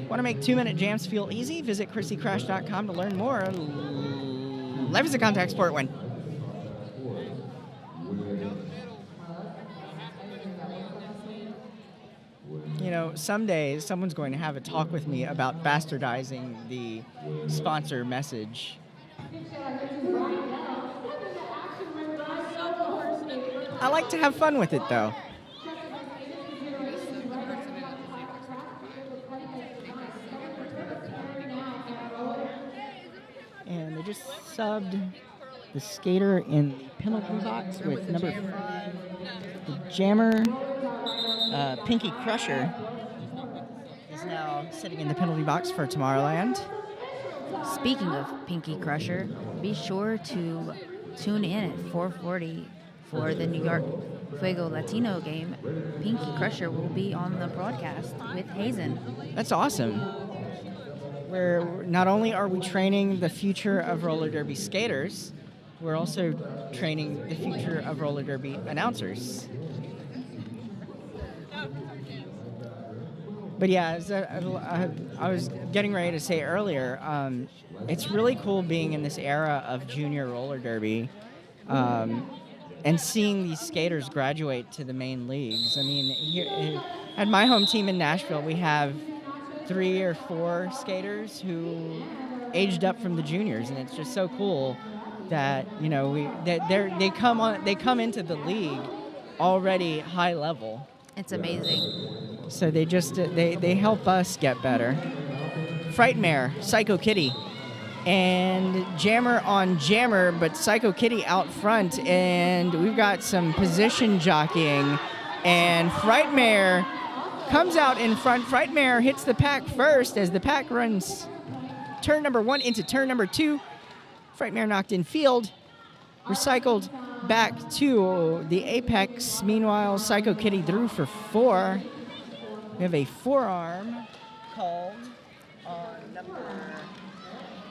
Want to make 2-minute jams feel easy? Visit ChrissyCrash.com to learn more. Life is a contact sport. Win. You know, someday someone's going to have a talk with me about bastardizing the sponsor message. I like to have fun with it, though. And they just subbed the skater in the penalty box with number 5, the jammer. Pinky Crusher is now sitting in the penalty box for Tomorrowland. Speaking of Pinky Crusher, be sure to tune in at 4:40 for the New York Fuego Latino game. Pinky Crusher will be on the broadcast with Hazen. That's awesome. Where not only are we training the future of roller derby skaters, we're also training the future of roller derby announcers. But yeah, as I was getting ready to say earlier, it's really cool being in this era of junior roller derby and seeing these skaters graduate to the main leagues. I mean, here, at my home team in Nashville, we have 3 or 4 skaters who aged up from the juniors, and it's just so cool that, you know, they come into the league already high level. It's amazing. So they just they help us get better. Frightmare, Psycho Kitty, and Jammer on Jammer, but Psycho Kitty out front, and we've got some position jockeying, and Frightmare comes out in front. Frightmare hits the pack first as the pack runs turn number 1 into turn number 2. Frightmare knocked in field, recycled back to the apex. Meanwhile, Psycho Kitty threw for 4. We have a forearm called on number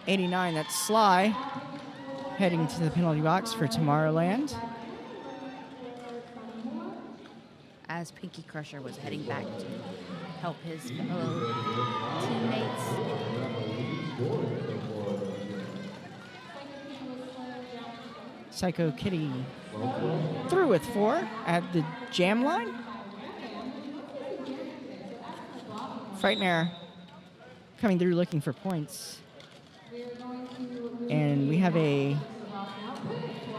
89. That's Sly, heading to the penalty box for Tomorrowland. As Pinky Crusher was heading back to help his fellow teammates. Psycho Kitty through with 4 at the jam line. Frightmare coming through looking for points. And we have a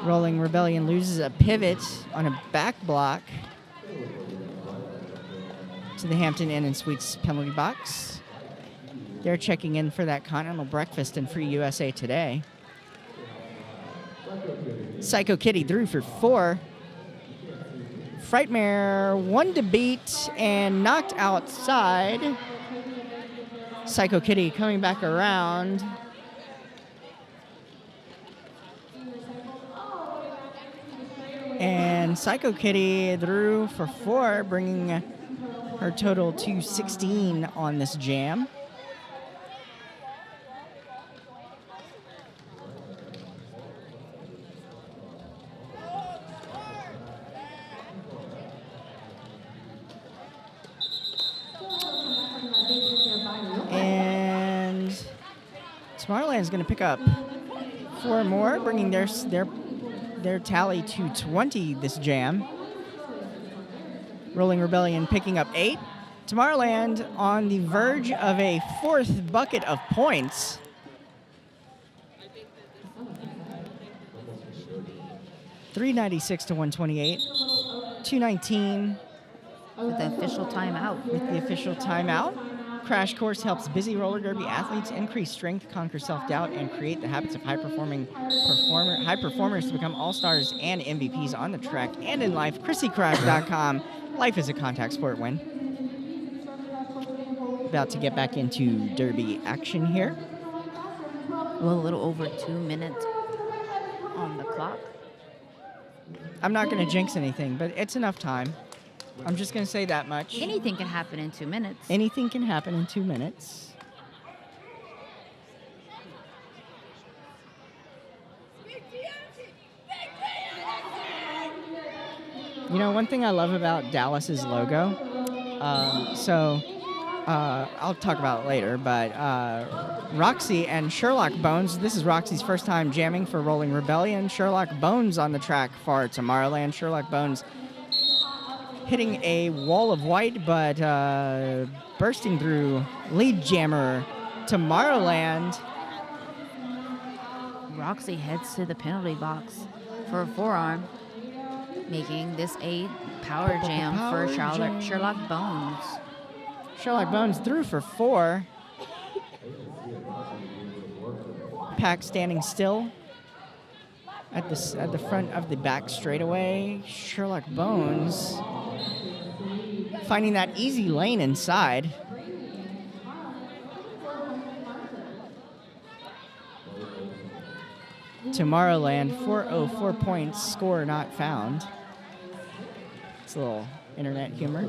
Rolling Rebellion loses a pivot on a back block to the Hampton Inn and Suites penalty box. They're checking in for that continental breakfast and free USA Today. Psycho Kitty through for 4. Frightmare 1 to beat and knocked outside. Psycho Kitty coming back around. And Psycho Kitty through for 4, bringing her total to 16 on this jam. And Tomorrowland is going to pick up 4 more, bringing their tally to 20 this jam. Rolling Rebellion picking up 8. Tomorrowland on the verge of a 4th bucket of points. $396 to $128. $219 With the official timeout. with the official timeout. Crash Course helps busy roller derby athletes increase strength, conquer self-doubt, and create the habits of high performers to become all-stars and MVPs on the track and in life. ChrissyCrash.com. Life is a contact sport. Win. About to get back into derby action here. Well, a little over 2 minutes on the clock. I'm not going to jinx anything, but it's enough time. I'm just going to say that much. Anything can happen in 2 minutes. Anything can happen in 2 minutes. You know, one thing I love about Dallas's logo, I'll talk about it later, but Roxy and Sherlock Bones, this is Roxy's first time jamming for Rolling Rebellion. Sherlock Bones on the track for Tomorrowland. Sherlock Bones hitting a wall of white, but bursting through lead jammer Tomorrowland. Roxy heads to the penalty box for a forearm, making this a power jam for Sherlock Bones. Sherlock Bones through for 4. Pack standing still at the front of the back straightaway. Sherlock Bones finding that easy lane inside. Tomorrowland 404 points, score not found. It's a little internet humor.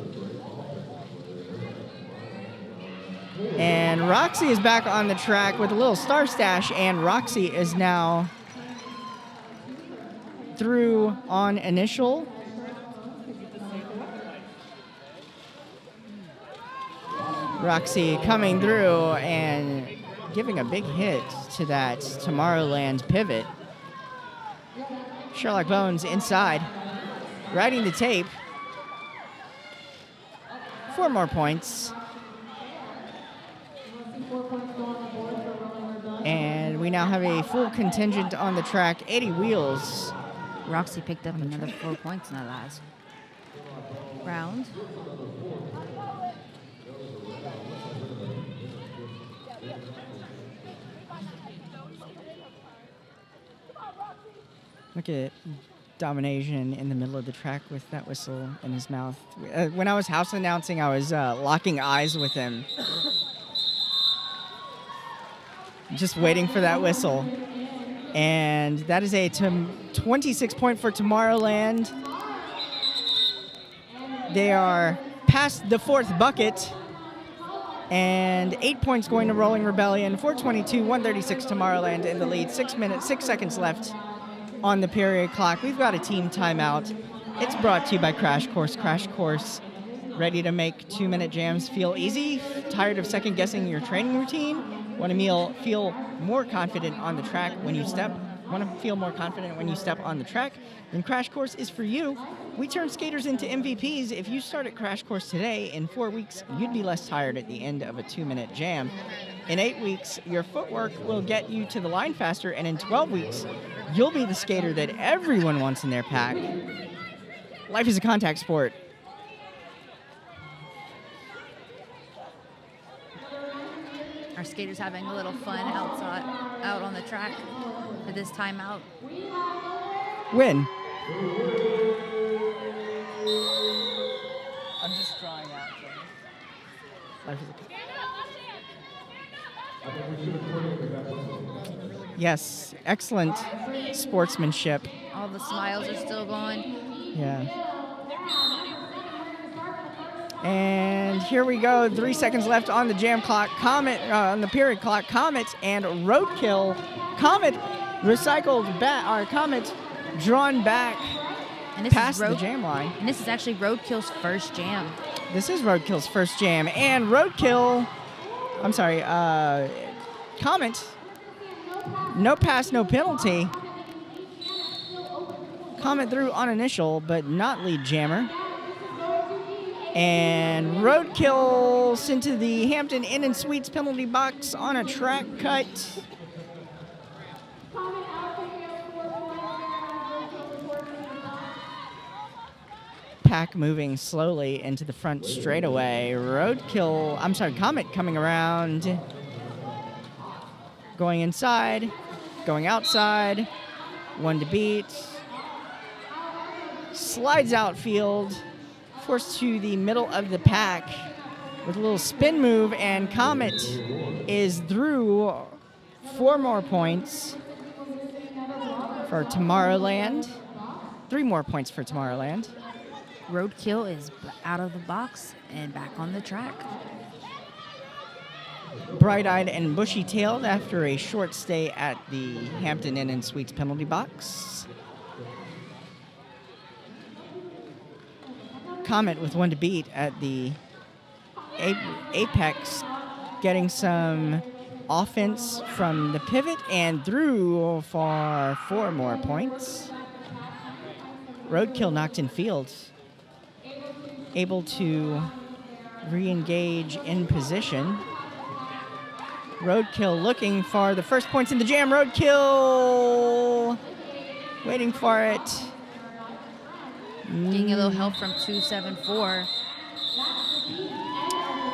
And Roxy is back on the track with a little star stash, and Roxy is now through on initial. Roxy coming through and giving a big hit to that Tomorrowland pivot. Sherlock Bones inside, riding the tape. 4 more points. And we now have a full contingent on the track, 80 wheels. Roxy picked up another 4 points in that last round. Look at Domination in the middle of the track with that whistle in his mouth. When I was house announcing, I was locking eyes with him. Just waiting for that whistle. And that is a 26 point for Tomorrowland. They are past the 4th bucket. And 8 points going to Rolling Rebellion. 422, 136 Tomorrowland in the lead. 6 minutes, 6 seconds left on the period clock. We've got a team timeout. It's brought to you by Crash Course. Crash Course, ready to make 2-minute jams feel easy? Tired of second guessing your training routine? Want to feel more confident on the track when you step? Want to feel more confident when you step on the track? Then Crash Course is for you. We turn skaters into MVPs. If you start at Crash Course today, in 4 weeks, you'd be less tired at the end of a 2-minute jam. In 8 weeks, your footwork will get you to the line faster, and in 12 weeks, you'll be the skater that everyone wants in their pack. Life is a contact sport. All Our skaters having a little fun out on the track for this timeout. Win. I'm just drawing out. Yes, excellent sportsmanship. All the smiles are still going. Yeah. And here we go. 3 seconds left on the jam clock. Comet on the period clock. Comet and Roadkill. Comet recycled back. Or Comet drawn back And this past is the jam line. And this is actually Roadkill's first jam. This is Roadkill's first jam. And Roadkill, I'm sorry, Comet, no pass, no penalty. Comet through on initial, but not lead jammer. And Roadkill sent to the Hampton Inn and Suites penalty box on a track cut. Pack moving slowly into the front straightaway. Comet coming around. Going inside, going outside. One to beat. Slides outfield. Forced to the middle of the pack with a little spin move, and Comet is through 4 more points for Tomorrowland. 3 more points for Tomorrowland. Roadkill is out of the box and back on the track. Bright-eyed and bushy-tailed after a short stay at the Hampton Inn and Suites penalty box. Comet with 1 to beat at the apex, getting some offense from the pivot and through for 4 more points. Roadkill knocked in field, able to re-engage in position. Roadkill looking for the first points in the jam. Roadkill waiting for it. Getting a little help from 274.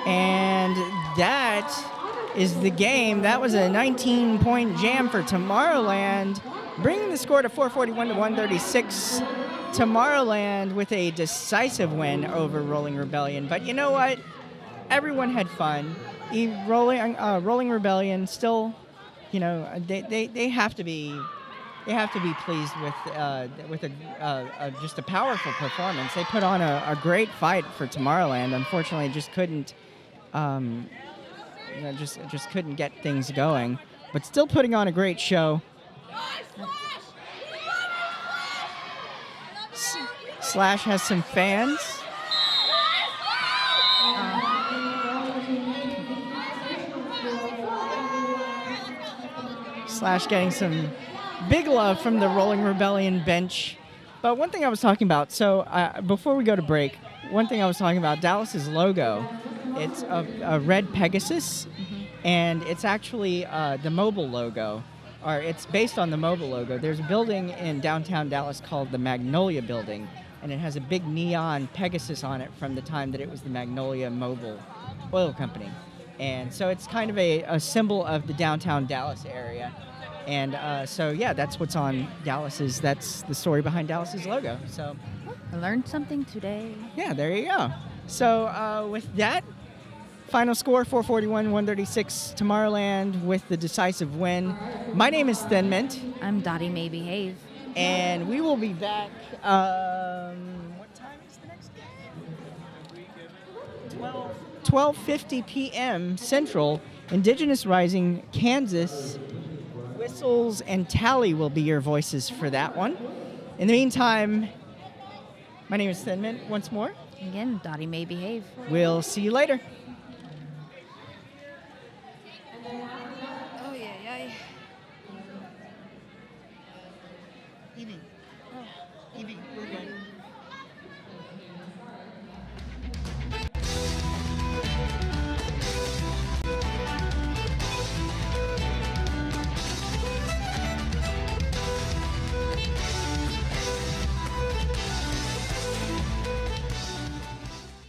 And that is the game. That was a 19-point jam for Tomorrowland, bringing the score to 441 to 136. Tomorrowland with a decisive win over Rolling Rebellion. But you know what? Everyone had fun. Rolling Rebellion still, you know, they have to be. They have to be pleased with just a powerful performance. They put on a great fight for Tomorrowland. Unfortunately, just couldn't, just couldn't get things going. But still putting on a great show. Slash has some fans. Slash getting some big love from the Rolling Rebellion bench. But one thing I was talking about, so before we go to break, one thing I was talking about, Dallas's logo, it's a red Pegasus, and it's actually the mobile logo, or it's based on the mobile logo. There's a building in downtown Dallas called the Magnolia Building, and it has a big neon Pegasus on it from the time that it was the Magnolia Mobile Oil Company. And so it's kind of a symbol of the downtown Dallas area. And so, yeah, that's what's on Dallas's, that's the story behind Dallas's logo. So I learned something today. Yeah, there you go. So with that, final score, 441-136, Tomorrowland with the decisive win. My name is Thin Mint. I'm Dottie May Behave. And we will be back, what time is the next game? 12:50 p.m. Central, Indigenous Rising, Kansas. Whistles and Tally will be your voices for that one. In the meantime, my name is Thin Mint once more. Again, Dottie May Behave. We'll see you later. Oh, yeah. Evie. Evie, we're good.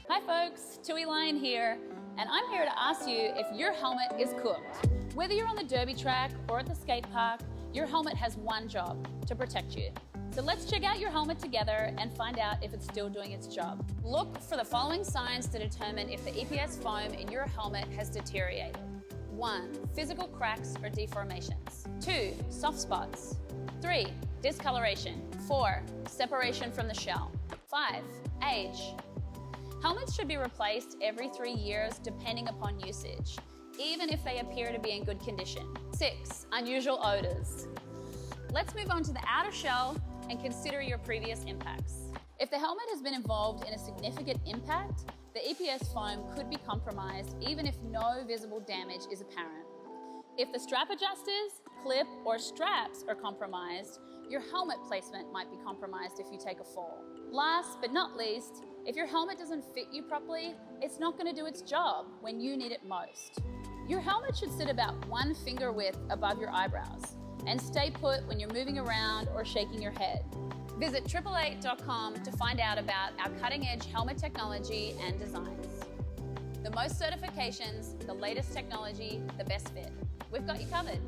Hi folks, Tui Lion here, and I'm here to ask you if your helmet is cooked. Whether you're on the derby track or at the skate park, your helmet has one job: to protect you. So let's check out your helmet together and find out if it's still doing its job. Look for the following signs to determine if the EPS foam in your helmet has deteriorated. 1. Physical cracks or deformations. 2. Soft spots. 3. Discoloration. 4. Separation from the shell. 5. Age. Helmets should be replaced every 3 years depending upon usage, even if they appear to be in good condition. 6. Unusual odors. Let's move on to the outer shell and consider your previous impacts. If the helmet has been involved in a significant impact, the EPS foam could be compromised even if no visible damage is apparent. If the strap adjusters, clip, or straps are compromised, your helmet placement might be compromised if you take a fall. Last but not least, if your helmet doesn't fit you properly, it's not going to do its job when you need it most. Your helmet should sit about 1 finger width above your eyebrows and stay put when you're moving around or shaking your head. Visit 888.com to find out about our cutting-edge helmet technology and designs. The most certifications, the latest technology, the best fit. We've got you covered.